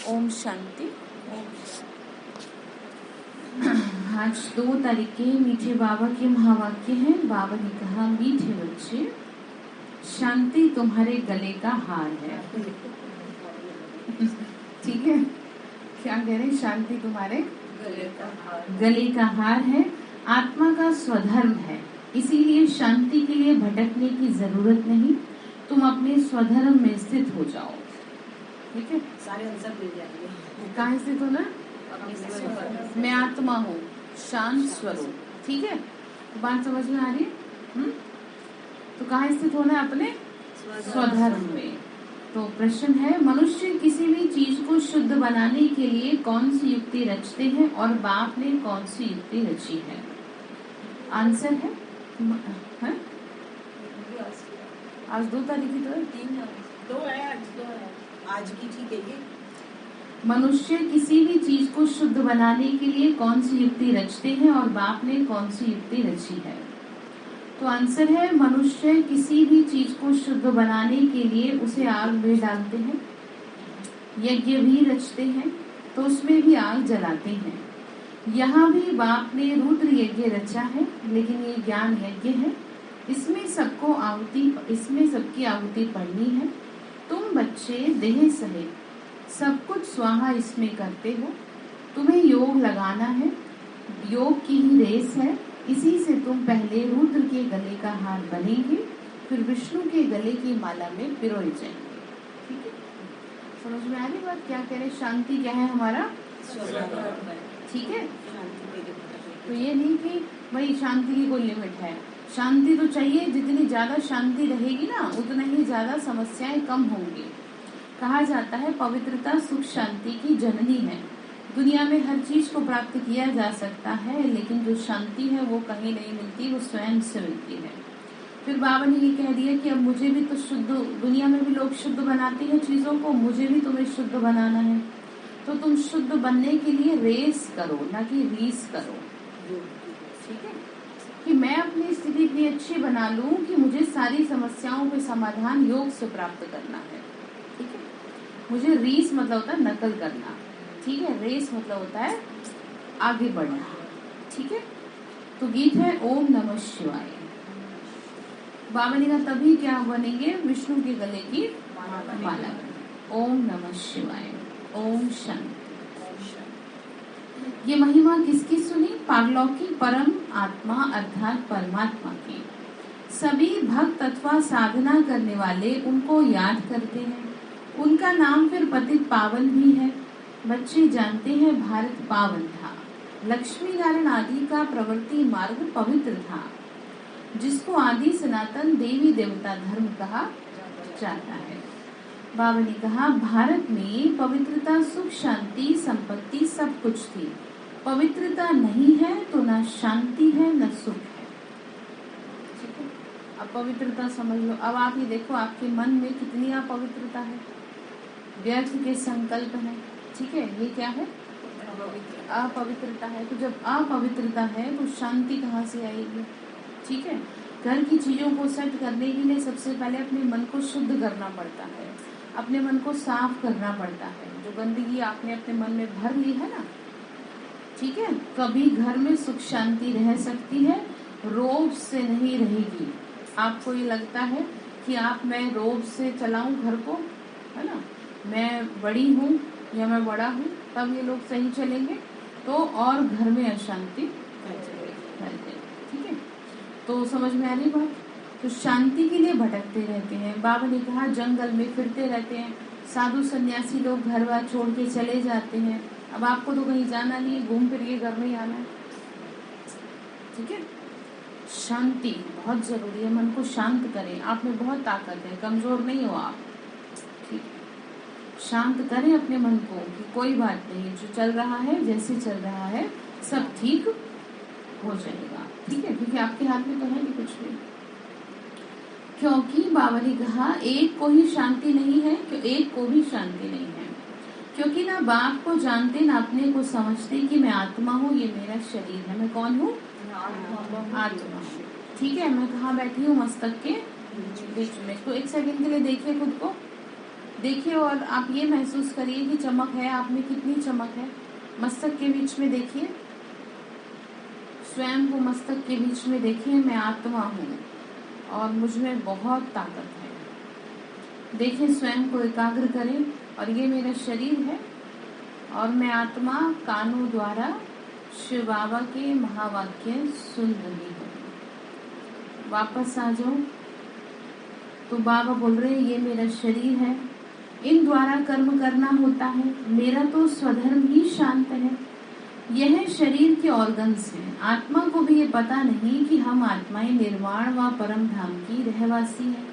ओम शांति। आज 2 तारीख के मीठे बाबा के महावाक्य हैं। बाबा ने कहा, मीठे बच्चे, शांति तुम्हारे गले का हार है। ठीक है, क्या कह रहे? शांति तुम्हारे गले का हार है, आत्मा का स्वधर्म है, इसीलिए शांति के लिए भटकने की जरूरत नहीं। तुम अपने स्वधर्म में स्थित हो जाओ। ठीक है, सारे आंसर मिल जाएंगे। कहाँ स्थित हो ना? मैं आत्मा हूँ, शांत स्वरूप। ठीक है, तो बात समझ में आ रही है? तो कहाँ स्थित होना? अपने स्वधर्म में। तो प्रश्न है, मनुष्य किसी भी चीज को शुद्ध बनाने के लिए कौन सी युक्ति रचते हैं और बाप ने कौन सी युक्ति रची है? आंसर है, आज 2 तारीख की तो है, 2 है, आज की। ठीक है, ये मनुष्य किसी भी चीज को शुद्ध बनाने के लिए कौन सी युक्ति रचते हैं और बाप ने कौन सी युक्ति रची है? तो आंसर है, मनुष्य किसी भी चीज को शुद्ध बनाने के लिए उसे आग में डालते हैं, यज्ञ भी रचते हैं तो उसमें भी आग जलाते हैं। यहाँ भी बाप ने रुद्र यज्ञ रचा है, लेकिन ये ज्ञान यज्ञ है, इसमें सबकी आहुति पढ़नी है। तुम बच्चे देह सहित सब कुछ स्वाहा इसमें करते हो। तुम्हें योग लगाना है, योग की ही रेस है, इसी से तुम पहले रुद्र के गले का हार बनेंगे, फिर विष्णु के गले की माला में पिरोए जाएंगे। ठीक है, समझ में आ रही बात? क्या कह रहे? शांति क्या है? हमारा ठीक है। तो ये नहीं कि भाई शांति की कोई लिमिट है। शांति तो चाहिए, जितनी ज्यादा शांति रहेगी ना उतना ही ज्यादा समस्याएं कम होंगी। कहा जाता है पवित्रता सुख शांति की जननी है। दुनिया में हर चीज को प्राप्त किया जा सकता है, लेकिन जो शांति है वो कहीं नहीं मिलती, वो स्वयं से मिलती है। फिर बाबा ने ये कह दिया कि अब मुझे भी तो शुद्ध, दुनिया में भी लोग शुद्ध बनाते हैं चीजों को, मुझे भी तुम्हें शुद्ध बनाना है। तो तुम शुद्ध बनने के लिए रेस करो, ना कि रीस करो। ठीक है, कि मैं अपनी स्थिति इतनी अच्छी बना लूं कि मुझे सारी समस्याओं के समाधान योग से प्राप्त करना है। ठीक है, मुझे रीस मतलब होता है नकल करना। ठीक है, रेस मतलब होता है आगे बढ़ना। ठीक है, तो गीत है ओम नमः शिवाय। बाबा ने कहा तभी क्या बनेंगे? विष्णु के गले की माला। ओम नमः शिवाय, ओम शांति। ये महिमा किसकी सुनी? पारलौकिक परम आत्मा अर्थात परमात्मा की। सभी भक्त अथवा साधना करने वाले उनको याद करते हैं, उनका नाम फिर पतित पावन भी है। बच्चे जानते हैं भारत पावन था, लक्ष्मी नारायण आदि का प्रवृत्ति मार्ग पवित्र था, जिसको आदि सनातन देवी देवता धर्म कहा जाता है। बाबा ने कहा भारत में पवित्रता सुख शांति संपत्ति सब कुछ थी। पवित्रता नहीं है तो न शांति है न सुख है। ठीक है, अब पवित्रता समझ लो। अब आप ये देखो आपके मन में कितनी अपवित्रता है, व्यर्थ के संकल्प है। ठीक है, ये क्या है? अपवित्रता है। तो जब अपवित्रता है तो शांति कहाँ से आएगी? ठीक है, घर की चीजों को सेट करने के लिए सबसे पहले अपने मन को शुद्ध करना पड़ता है, अपने मन को साफ करना पड़ता है। जो गंदगी आपने अपने मन में भर ली है ना, ठीक है, कभी घर में सुख शांति रह सकती है, रोब से नहीं रहेगी। आपको ये लगता है कि मैं रोब से चलाऊं घर को, है ना, मैं बड़ी हूँ या मैं बड़ा हूँ, तब ये लोग सही चलेंगे, तो और घर में अशांति फैलती। ठीक है, तो समझ में आ रही बात? तो शांति के लिए भटकते रहते हैं। बाबा ने कहा जंगल में फिरते रहते हैं, साधु सन्यासी लोग घर बार छोड़ के चले जाते हैं। अब आपको तो कहीं जाना नहीं है, घूम फिर के घर में ही आना है। ठीक है, शांति बहुत जरूरी है। मन को शांत करें, आप में बहुत ताकत है, कमजोर नहीं हो आप। ठीक, शांत करें अपने मन को कि कोई बात नहीं, जो चल रहा है जैसे चल रहा है सब ठीक हो जाएगा। ठीक है, क्योंकि आपके हाथ में तो है नहीं कुछ भी। क्योंकि बाबा ने कहा एक को ही शांति नहीं है, एक को भी शांति नहीं है, क्योंकि ना बाप को जानते ना अपने को समझते कि मैं आत्मा हूँ, ये मेरा शरीर है। मैं कौन हूँ? आत्मा। ठीक है, मैं कहाँ बैठी हूँ? मस्तक के बीच में। तो एक सेकंड के लिए देखिए खुद को, देखिए और आप ये महसूस करिए कि चमक है, आप में कितनी चमक है। मस्तक के बीच में देखिए, स्वयं को मस्तक के बीच में देखिए, मैं आत्मा हूँ और मुझ में बहुत ताकत है। देखिए स्वयं को एकाग्र करें और ये मेरा शरीर है और मैं आत्मा कानों द्वारा शिव बाबा के महावाक्य सुन रही हूँ। वापस आ जाओ। तो बाबा बोल रहे हैं ये मेरा शरीर है, इन द्वारा कर्म करना होता है, मेरा तो स्वधर्म ही शांत है। यह शरीर के ऑर्गन्स हैं। आत्मा को भी ये पता नहीं कि हम आत्माएं निर्वाण व परम धाम की रहवासी हैं।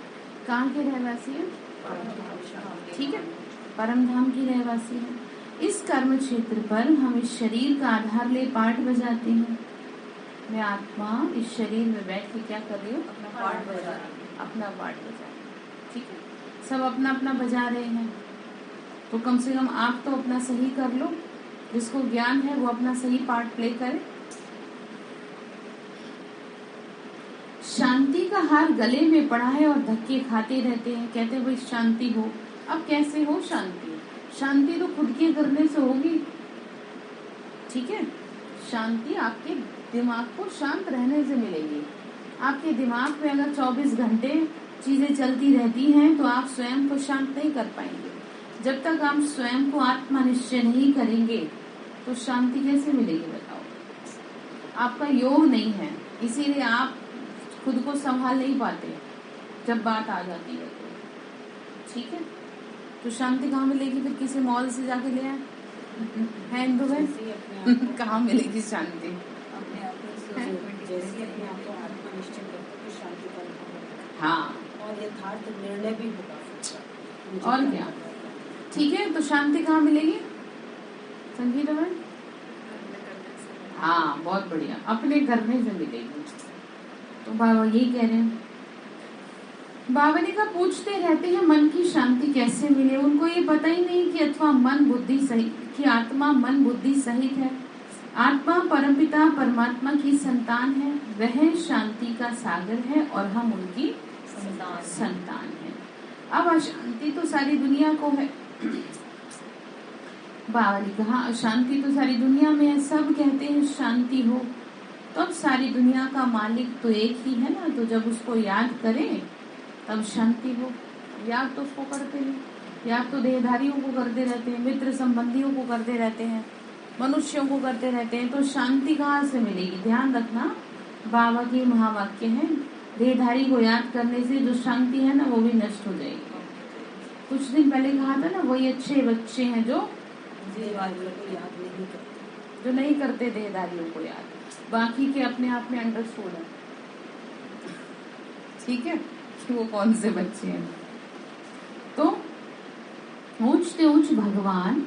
कहाँ के रहवासी हैं? ठीक है, परम धाम की रहवासी है। इस कर्म क्षेत्र पर हम इस शरीर का आधार ले पाठ बजाते हैं। मैं आत्मा इस शरीर में बैठ के क्या कर रही हूँ? अपना पाठ बजा रही हूँ। ठीक है, सब अपना अपना बजा रहे हैं, तो कम से कम आप तो अपना सही कर लो। जिसको ज्ञान है वो अपना सही पार्ट प्ले करे। शांति का हार गले में पड़ा है और धक्के खाते रहते हैं। कहते हैं भाई शांति हो। अब कैसे हो शांति? शांति तो खुद के करने से होगी। ठीक है, शांति आपके दिमाग को शांत रहने से मिलेगी। आपके दिमाग में अगर 24 घंटे चीजें चलती रहती हैं तो आप स्वयं को शांत नहीं कर पाएंगे। जब तक आप स्वयं को आत्मा निश्चय नहीं करेंगे तो शांति कैसे मिलेगी बताओ? आपका योग नहीं है, इसीलिए आप खुद को संभाल नहीं पाते जब बात आ जाती है तो। ठीक है, तो शांति कहाँ मिलेगी? फिर किसी मॉल से जाके ले आए है इंदु भाई? कहाँ मिलेगी शांति? अपने आप जैसे अपने आप को आत्मा निश्चय करके शांति का अनुभव होगा। हाँ, और यथार्थ निर्णय भी होगा। और क्या? ठीक है, तो शांति कहाँ मिलेगी संगीता भाई? हाँ, बहुत बढ़िया, अपने करने से मिलेगी। तो बाबा यही कह रहे हैं। बाबा ने कहा पूछते रहते हैं मन की शांति कैसे मिले। उनको ये पता ही नहीं कि अथवा मन बुद्धि सहित कि आत्मा मन बुद्धि सहित है। आत्मा परमपिता परमात्मा की संतान है, वह शांति का सागर है और हम उनकी संतान है। अब अशांति तो सारी दुनिया को है। बाबा ने कहा अशांति तो सारी दुनिया में है, सब कहते हैं शांति हो। तो अब सारी दुनिया का मालिक तो एक ही है ना, तो जब उसको याद करें तब शांति हो। याद तो उसको करते हैं, याद तो देहधारियों को करते रहते हैं, मित्र संबंधियों को करते रहते हैं, मनुष्यों को करते रहते हैं, तो शांति कहाँ से मिलेगी? ध्यान रखना, बाबा के महावाक्य है, देहधारी को याद करने से जो शांति है ना वो भी नष्ट हो जाएगी। कुछ दिन पहले कहा था ना, वही अच्छे बच्चे हैं जो देहधारियों को याद नहीं करते, जो नहीं करते देहधारियों को याद, बाकी के अपने आप में अंडरस्टूड है। ठीक है कि वो कौन से बच्चे हैं। तो ऊंचते ऊंच भगवान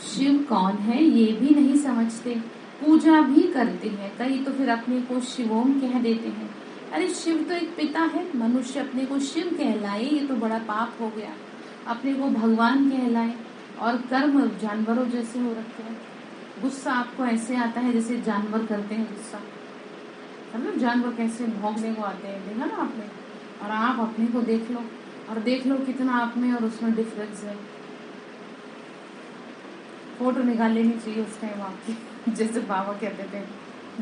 शिव कौन है ये भी नहीं समझते, पूजा भी करते हैं, कई तो फिर अपने को शिवोम कह देते हैं। अरे शिव तो एक पिता है, मनुष्य अपने को शिव कहलाए ये तो बड़ा पाप हो गया। अपने को भगवान कहलाए और कर्म जानवरों जैसे हो रखे हैं। गुस्सा आपको ऐसे आता है जैसे जानवर करते हैं गुस्सा, मतलब जानवर कैसे भौंकने को आते हैं, देखा ना आपने? और आप अपने को देख लो और देख लो कितना आप में और उसमें डिफरेंस है। फोटो निकाल लेनी चाहिए उस टाइम आपकी। जैसे बाबा कहते थे,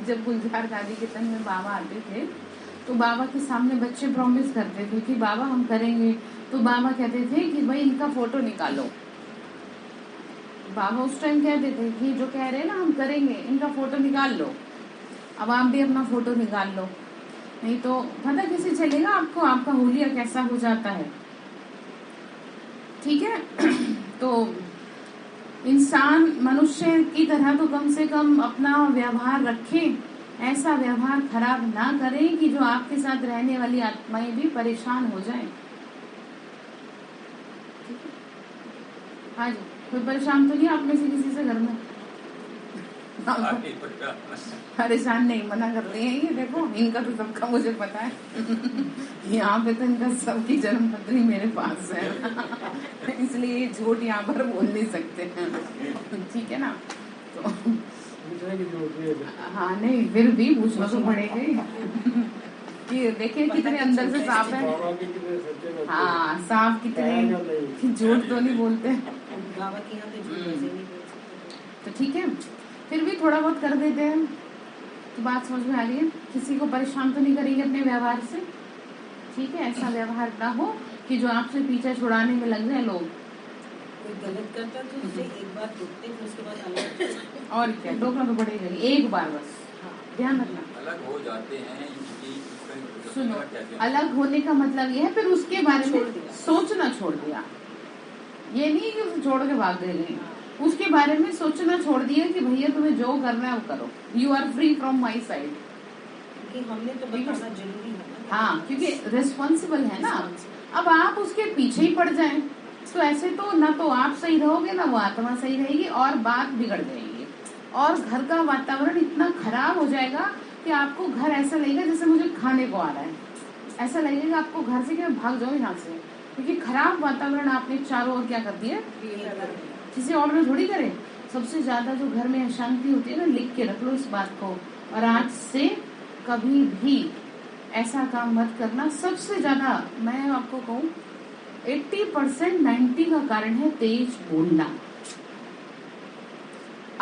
जब गुलजार दादी के तन में बाबा आते थे तो बाबा के सामने बच्चे प्रॉमिस करते थे कि बाबा हम करेंगे, तो बाबा कहते थे कि भाई इनका फोटो निकालो। बाबा उस टाइम कहते थे कि जो कह रहे हैं ना हम करेंगे, इनका फोटो निकाल लो। अब आप भी अपना फोटो निकाल लो, नहीं तो पता कैसे चलेगा आपको आपका हुलिया कैसा हो जाता है। ठीक है तो इंसान मनुष्य की तरह तो कम से कम अपना व्यवहार रखें, ऐसा व्यवहार खराब ना करें कि जो आपके साथ रहने वाली आत्माएं भी परेशान हो जाएं। हाँ जी, कोई परेशान तो नहीं आप में से किसी से घर में? परेशान नहीं, मना कर रहे हैं ये, देखो इनका तो सबका मुझे पता है। यहाँ पे तो इनका सबकी जन्म पत्री मेरे पास है, इसलिए झूठ यहाँ पर बोल नहीं सकते हैं। ठीक है ना? तो हाँ नहीं, फिर भी पूछना तो पड़ेगा ही। कि देखिए कितने अंदर से साफ है। हाँ, साफ कितने, झूठ तो नहीं बोलते। बाबा के यहाँ तो झूठ वैसे नहीं बोल सकते। तो ठीक है, फिर भी थोड़ा बहुत कर देते हैं तो बात समझ में आ रही है। किसी को परेशान तो नहीं करेंगे अपने व्यवहार से, ठीक है। ऐसा व्यवहार ना हो कि जो आपसे पीछा छुड़ाने में लग जाए लोग। कोई गलत करता तो उससे एक बार टोकते, फिर उसके बाद अलग। और क्या, टोकना तो पड़ेगा ही, एक बार बस। ध्यान रखना, अलग हो जाते हैं। सुनो, अलग होने का मतलब ये है फिर उसके बारे में सोचना छोड़ दिया। ये नहीं कि उसे छोड़ के भाग गए, उसके बारे में सोचना छोड़ दिया कि भैया तुम्हें जो करना है वो करो, you are free from my side. क्योंकि हमने तो बताना जरूरी है ना। हाँ, क्योंकि रिस्पॉन्सिबल है ना। अब आप उसके पीछे ही पड़ जाएं तो ऐसे तो ना तो आप सही रहोगे ना वो आत्मा सही रहेगी, और बात बिगड़ जाएगी, और घर का वातावरण इतना खराब हो जाएगा कि आपको घर ऐसा लगेगा जैसे मुझे खाने को आ रहा है। ऐसा लगेगा आपको घर से कि मैं भाग जाऊँ यहाँ से, क्योंकि खराब वातावरण आपने चारों ओर क्या कर दिया, किसी और ने थोड़ी करे। सबसे ज्यादा जो घर में अशांति होती है ना, लिख के रख लो इस बात को, और आज से कभी भी ऐसा काम मत करना। सबसे ज्यादा मैं आपको कहूँ 80% 90 का कारण है तेज बोलना।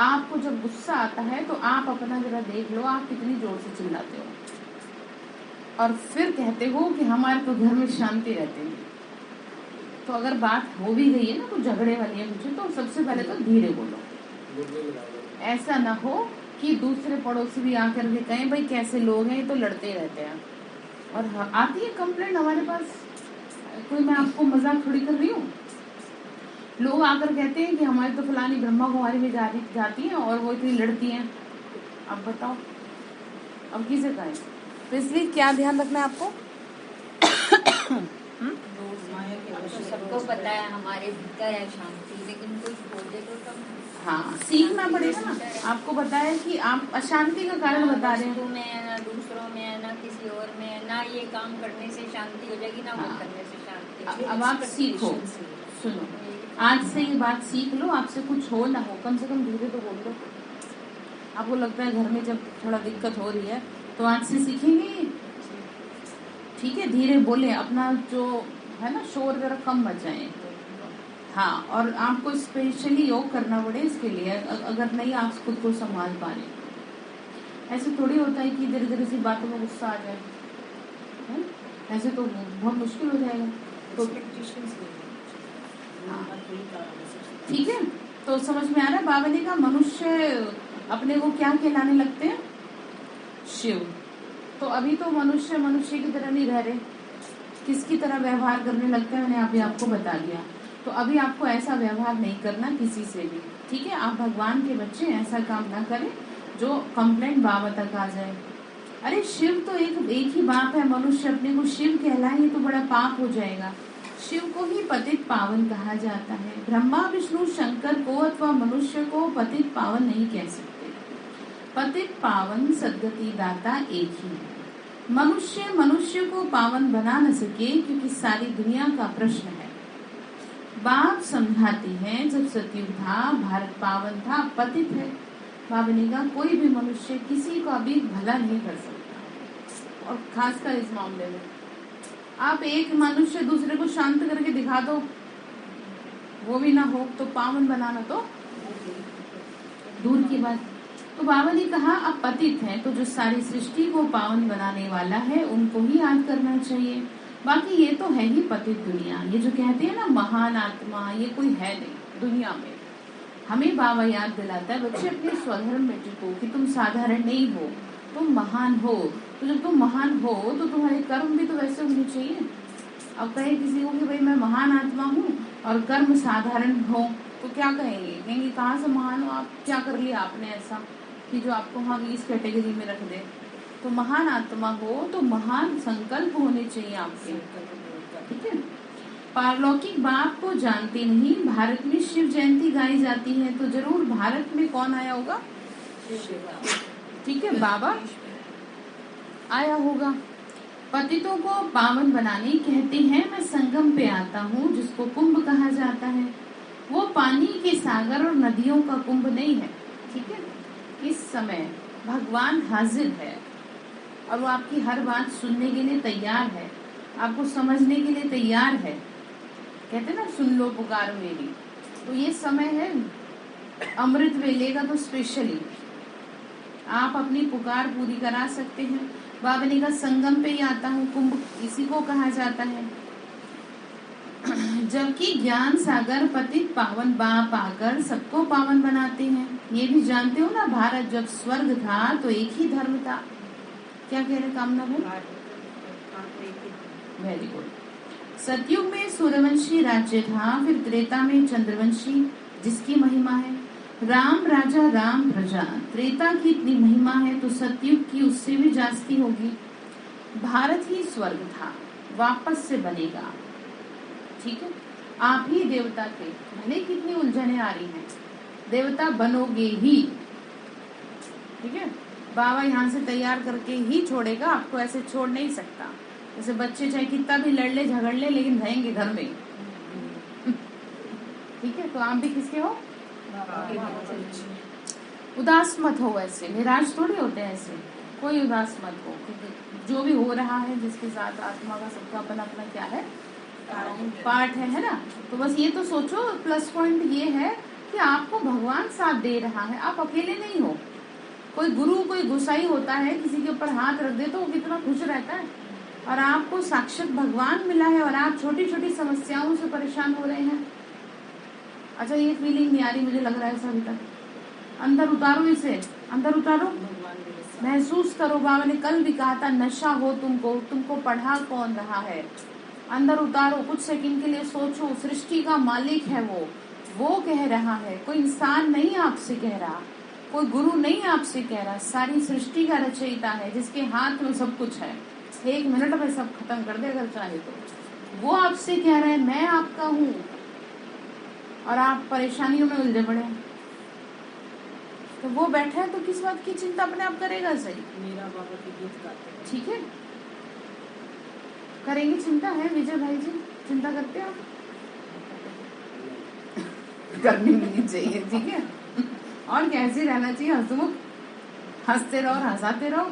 आपको जब गुस्सा आता है तो आप अपना जरा देख लो, आप कितनी जोर से चिल्लाते हो, और फिर कहते हो कि हमारे तो घर में शांति रहती है। तो अगर बात हो भी गई है ना, कुछ झगड़े वाली है मुझे, तो सबसे पहले तो धीरे बोलो। ऐसा ना हो कि दूसरे पड़ोसी भी आकर के कहें भाई कैसे लोग हैं, तो लड़ते रहते हैं। और आती है कंप्लेंट हमारे पास, कोई मैं आपको मजाक थोड़ी कर रही हूँ। लोग आकर कहते हैं कि हमारी तो फलानी ब्रह्मा कुमारी में जाती हैं और वो इतनी लड़ती हैं। अब बताओ, अब किसे कहें? तो इसलिए क्या ध्यान रखना है आपको? सबको पता है हमारे भीतर है शांति, लेकिन कोई बोले तो सब। हाँ, सीखना पड़ेगा ना। आपको पता है कि आप अशांति का कारण बता रहे हैं, में है ना दूसरों में है ना किसी और में है ना, ये काम करने से शांति हो जाएगी ना वो करने से शांति। अब आप सीखो, सुनो, आज से ये बात सीख लो। आपसे कुछ हो ना हो, कम से कम धीरे तो बोल दो। आपको लगता है घर में जब थोड़ा दिक्कत हो रही है तो आज से सीखेंगे, ठीक है, धीरे बोले, अपना जो है ना शोर जरा कम मचाएं। हाँ, और आपको स्पेशली योग करना पड़े इसके लिए, अगर नहीं आप खुद को संभाल पा रहे। ऐसे थोड़ी होता है कि धीरे धीरे सी बातों में गुस्सा आ जाए, है? ऐसे तो बहुत मुश्किल हो जाएगा। तो ठीक है, तो समझ में आ रहा है। बाबा ने कहा मनुष्य अपने को क्या कहलाने लगते हैं, शिव। तो अभी तो मनुष्य मनुष्य की तरह नहीं रह रहे, किसकी तरह व्यवहार करने लगते हैं, मैंने अभी आपको बता दिया। तो अभी आपको ऐसा व्यवहार नहीं करना किसी से भी, ठीक है। आप भगवान के बच्चे, ऐसा काम ना करें जो कंप्लेंट बाबा तक आ जाए। अरे शिव तो एक ही बाप है, मनुष्य अपने को शिव कहलाए ये तो बड़ा पाप हो जाएगा। शिव को ही पतित पावन कहा जाता है। ब्रह्मा विष्णु शंकर को अथवा मनुष्य को पतित पावन नहीं कह सकते। पतित पावन सद्गति दाता एक ही है। मनुष्य मनुष्य को पावन बना न सके, क्योंकि सारी दुनिया का प्रश्न है। बाप समझाते हैं जब सतयुग था, भारत पावन था, पतित है। बाबा ने कहा कोई भी मनुष्य किसी का भी भला नहीं कर सकता, और खासकर इस मामले में आप एक मनुष्य दूसरे को शांत करके दिखा दो, वो भी ना हो तो पावन बनाना तो दूर की बात। तो बाबा ने कहा अब पतित है तो जो सारी सृष्टि को पावन बनाने वाला है उनको ही याद करना चाहिए। बाकी ये तो है ही पतित दुनिया। ये जो कहते हैं ना महान आत्मा, ये कोई है नहीं दुनिया में। हमें बाबा याद दिलाता है बच्चे अपने स्वधर्म में टिको कि तुम साधारण नहीं हो, तुम महान हो। तो जब तुम महान हो तो तुम्हारे कर्म भी तो वैसे होने चाहिए। अब कहे किसी को कि भाई मैं महान आत्मा हूँ और कर्म साधारण हो तो क्या कहेंगे? कहेंगे कहाँ से महान हो आप, क्या कर लिया आपने ऐसा कि जो आपको हम इस कैटेगरी में रख दे। तो महान आत्मा हो तो महान संकल्प होने चाहिए आपके, ठीक है। पारलौकिक बाप को जानते नहीं, भारत में शिव जयंती गाई जाती है तो जरूर भारत में कौन आया होगा, ठीक है, बाबा आया होगा। पतितों को पावन बनाने कहते हैं मैं संगम पे आता हूँ जिसको कुंभ कहा जाता है। वो पानी के सागर और नदियों का कुंभ नहीं है, ठीक है। इस समय भगवान हाजिर है, और वो आपकी हर बात सुनने के लिए तैयार है, आपको समझने के लिए तैयार है। कहते हैं ना, सुन लो पुकार मेरी। तो ये समय है अमृत वेले का, तो स्पेशली आप अपनी पुकार पूरी करा सकते हैं। बाबा ने कहा संगम पे ही आता हूँ, कुंभ इसी को कहा जाता है। जबकि ज्ञान सागर पतित पावन बाप आकर सबको पावन बनाते हैं। ये भी जानते हो ना, भारत जब स्वर्ग था तो एक ही धर्म था। क्या कह रहे कामना भाई? Very good. सतयुग में सूर्यवंशी राज्य था, फिर त्रेता में चंद्रवंशी, जिसकी महिमा है। राम राजा राम प्रजा, त्रेता की इतनी महिमा है तो सतयुग की उससे भी जास्ती होगी। भारत ही स्वर्ग था, वापस से बनेगा। ठीक है, आप ही देवता थे, भले कितनी उलझने आ रही हैं, देवता बनोगे ही। ठीक है, बाबा यहाँ से तैयार करके ही छोड़ेगा, आपको ऐसे छोड़ नहीं सकता। जैसे बच्चे चाहे कितना भी लड़ ले झगड़ ले, लेकिन रहेंगे घर में। ठीक है, तो आप भी किसके हो? उदास मत हो, ऐसे निराश थोड़ी होते हैं, ऐसे कोई उदास मत हो, क्योंकि जो भी हो रहा है जिसके साथ आत्मा का सबका अपना अपना क्या है पार्ट है ना। तो बस ये तो सोचो, प्लस पॉइंट ये है कि आपको भगवान साथ दे रहा है, आप अकेले नहीं हो। कोई गुरु कोई गुसाई होता है, किसी के ऊपर हाथ रख दे तो वो कितना खुश रहता है, और आपको साक्षात भगवान मिला है और आप छोटी छोटी समस्याओं से परेशान हो रहे हैं। अच्छा, ये फीलिंग नहीं आ रही, मुझे लग रहा है अभी तक। अंदर उतारो इसे, अंदर उतारो, महसूस करो। बाबा ने कल भी कहा था, नशा हो तुमको पढ़ा कौन रहा है। अंदर उतारो, कुछ सेकंड के लिए सोचो, सृष्टि का मालिक है वो कह रहा है। कोई इंसान नहीं आपसे कह रहा, कोई गुरु नहीं आपसे कह रहा, सारी सृष्टि का रचयिता है, जिसके हाथ में सब कुछ है। 1 मिनट में सब खत्म कर दे अगर चाहे तो। वो आपसे कह रहा है मैं आपका हूँ, और आप परेशानियों में उलझे पड़े हैं। तो वो बैठा है तो किस बात की चिंता अपने आप करेगा? सही, मेरा बाबा की गीत गाते हैं। ठीक है, करेंगे चिंता है विजय भाई जी, चिंता करते हो? करनी नहीं चाहिए, ठीक है। और कैसे रहना चाहिए? हंसमुख, हंसते रहो और हंसाते रहो।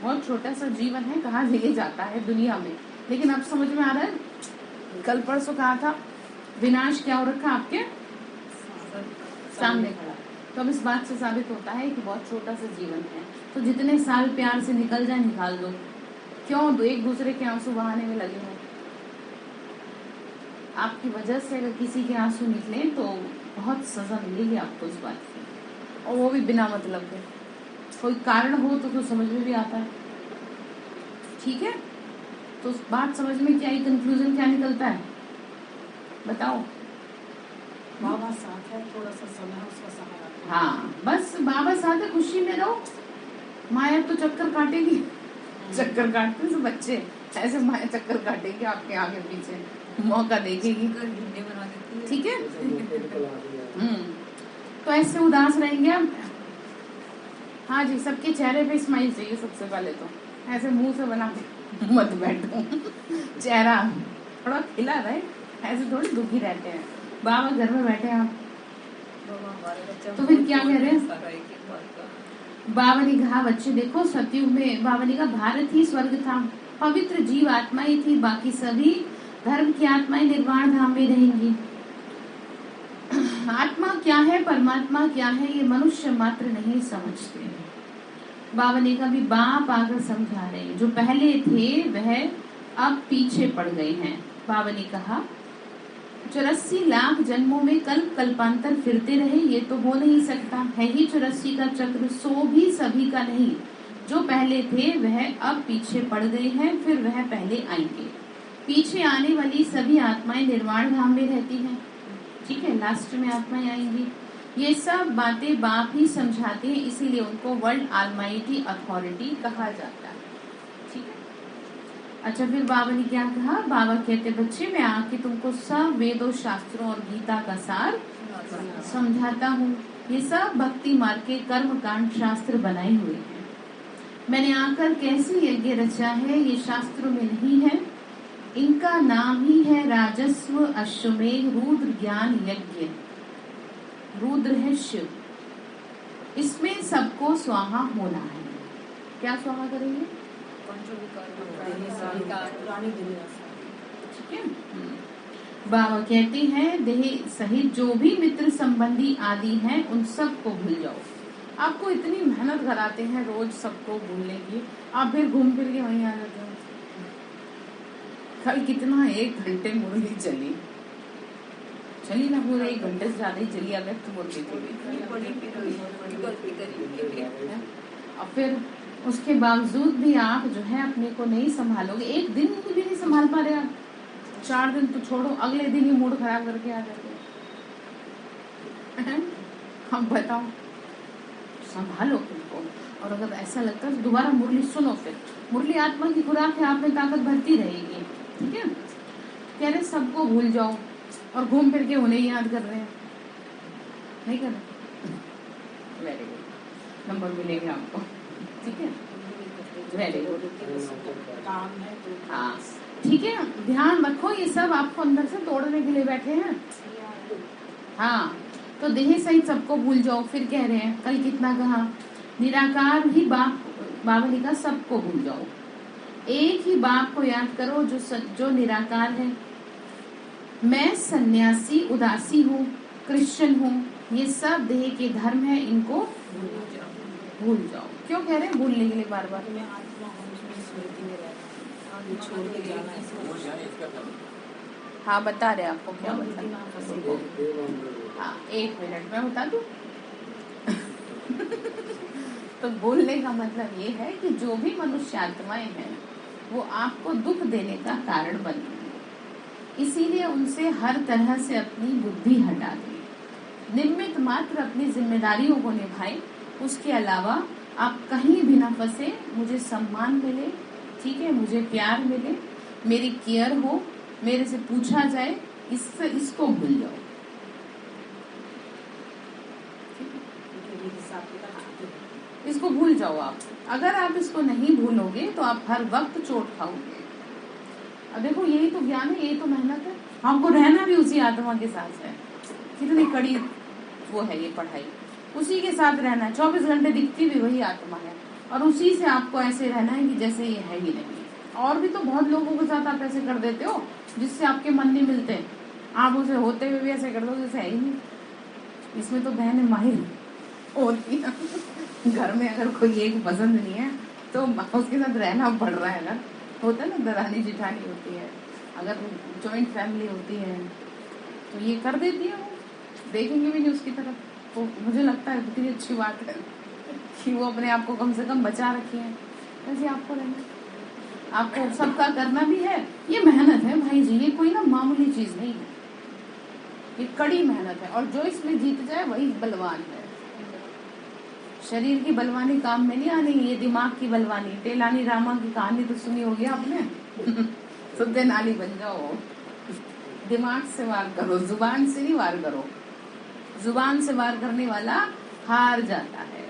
बहुत छोटा सा जीवन है, कहाँ ले जाता है दुनिया में, लेकिन अब समझ में आ रहा है। कल परसों कहा था विनाश क्या हो रखा आपके सामने खड़ा, तो अब इस बात से साबित होता है कि बहुत छोटा सा जीवन है। तो जितने साल प्यार से निकल जाए निकाल दो, क्यों एक दूसरे के आंसू बहाने में लगे हो। आपकी वजह से अगर किसी के आंसू निकले तो बहुत सजा मिलेगी आपको इस बात की, और वो भी बिना मतलब के। कोई कारण हो तो समझ में भी आता है। ठीक है, तो बात समझ में क्या, कंक्लूजन क्या निकलता है बताओ? बाबा साथ है, थोड़ा सा समय उसका सहारा। हाँ, बस बाबा साथ है, खुशी में रहो। माया तो चक्कर काटेगी, चक्कर काटते हैं बच्चे, ऐसे माया चक्कर काटेगी आपके आगे पीछे, मौका देखेगी। ठीक है, तो ऐसे उदास रहेंगे आप। हाँ जी, सबके चेहरे पे स्माइल चाहिए सबसे पहले तो, ऐसे मुंह से बना के मत बैठो, चेहरा थोड़ा खिला रहे, ऐसे थोड़ी दुखी रहते हैं। बाबा घर में बैठे आप, तो फिर क्या कह रहे हैं? बाबा ने कहा बच्चे देखो, सतयुग में बाबा ने कहा भारत ही स्वर्ग था, पवित्र जीव आत्माएं थी, बाकी सभी धर्म की आत्माएं निर्वाण धाम में रहेंगी। आत्मा क्या है, परमात्मा क्या है, ये मनुष्य मात्र नहीं समझते। बाबा ने कहा भी बाप आकर समझा रहे, जो पहले थे वह अब पीछे पड़ गए हैं। बाबा ने कहा 84 लाख जन्मों में कल्प कल्पांतर फिरते रहे, ये तो हो नहीं सकता, है ही 84 का चक्र, सो भी सभी का नहीं। जो पहले थे वह अब पीछे पड़ गए हैं, फिर वह पहले आएंगे। पीछे आने वाली सभी आत्माएं निर्वाण धाम में रहती हैं। ठीक है, लास्ट में आत्माएं आएंगी। ये सब बातें बाप ही समझाते हैं, इसीलिए उनको वर्ल्ड ऑलमाइटी अथॉरिटी कहा जाता है। ठीक है, अच्छा फिर बाबा ने क्या कहा? बाबा कहते बच्चे मैं आके तुमको सब वेदों शास्त्रों और गीता का सार समझाता हूँ। ये सब भक्ति मार्ग के कर्म कांड शास्त्र बनाए हुए हैं। मैंने आकर कैसे यज्ञ रचा है ये शास्त्रों में नहीं है, इनका नाम ही है राजस्व अश्वमेध रुद्र ज्ञान यज्ञ। रुद्र है शिव, इसमें सबको स्वाहा होना है। क्या स्वाहा करेंगे? पुरानी दुनिया से। ठीक है। बाबा कहते हैं देह सहित जो भी मित्र संबंधी आदि हैं उन सबको भूल जाओ। आपको इतनी मेहनत कराते हैं रोज सबको भूलने की, आप फिर घूम फिर के वहीं आ जाते हैं। कल कितना 1 घंटे मुरली चली ना, पूरे 1 घंटे से ज्यादा ही चली। अव्यक्त मुरली और फिर उसके बावजूद भी आप जो है अपने को नहीं संभालोगे, एक दिन भी नहीं संभाल पा रहे आप। 4 दिन तो छोड़ो, अगले दिन ही मूड खराब करके आ जाते हैं। हम बताओ, संभालो खुद को। और अगर ऐसा लगता है तो दोबारा मुरली सुनो। फिर मुरली आत्मा की खुराक है, आप में ताकत बढ़ती रहेगी। ठीक है। कह रहे सबको भूल जाओ और घूम फिर के उन्हें याद कर रहे हैं, नहीं कर रहे। वेरी गुड, नंबर मिलेगा आपको। ठीक है, वेरी गुड। काम है तो हाँ ठीक है, ध्यान रखो ये सब आपको अंदर से तोड़ने के लिए बैठे हैं। हाँ, तो देह सहित सबको भूल जाओ। फिर कह रहे हैं कल कितना कहा, निराकार ही बाबा ने कहा सबको भूल जाओ, एक ही बाप को याद करो जो निराकार है। मैं सन्यासी उदासी हूँ, क्रिश्चियन हूँ, ये सब देह के धर्म है, इनको भूल जाओ। क्यों कह रहे हैं भूलने के लिए बार बार? मैं आत्मा हूँ, उसमें स्मृति में रहना, ये छोड़ के जाना है। हाँ बता रहे आपको क्या बता। हाँ 1 मिनट में बता दूं। तो बोलने का मतलब ये है कि जो भी मनुष्य आत्माएं हैं वो आपको दुख देने का कारण बनी है, इसीलिए उनसे हर तरह से अपनी बुद्धि हटा दें। निमित्त मात्र अपनी जिम्मेदारियों को निभाएं, उसके अलावा आप कहीं भी ना फंसे। मुझे सम्मान मिले, ठीक है, मुझे प्यार मिले, मेरी केयर हो, मेरे से पूछा जाए, इसको भूल जाओ। इसको भूल जाओ आप। अगर आप इसको नहीं भूलोगे तो आप हर वक्त चोट खाओगे। अब देखो यही तो ज्ञान है, यही तो मेहनत है। हमको रहना भी उसी आत्मा के साथ है। कितनी कड़ी वो है ये पढ़ाई, उसी के साथ रहना है। 24 घंटे दिखती भी वही आत्मा है और उसी से आपको ऐसे रहना है कि जैसे ये है ही नहीं। और भी तो बहुत लोगों के साथ आप ऐसे कर देते हो जिससे आपके मन नहीं मिलते, आप उसे होते हुए भी ऐसे कर दो जैसे है ही नहीं। इसमें तो बहन माहिर होती है। घर में अगर कोई एक पसंद नहीं है तो उसके साथ रहना पड़ रहा है ना। होता है ना, दरानी जिठानी होती है, अगर जॉइंट फैमिली होती है तो ये कर देती है, वो देखेंगे भी नहीं उसकी तरफ। तो मुझे लगता है कितनी अच्छी बात है कि वो अपने आप को कम से कम बचा रखी है। वैसे आपको रहना, आपको सबका करना भी है। ये मेहनत है भाई जी, ये कोई ना मामूली चीज नहीं है, ये कड़ी मेहनत है। और जो इसमें जीत जाए वही बलवान है। शरीर की बलवानी काम में नहीं आनी, ये दिमाग की बलवानी। तेलानी रामा की कहानी तो सुनी होगी आपने। सुद्दे नाली बन जाओ, दिमाग से वार करो, जुबान से नहीं वार करो। जुबान से वार करने वाला हार जाता है,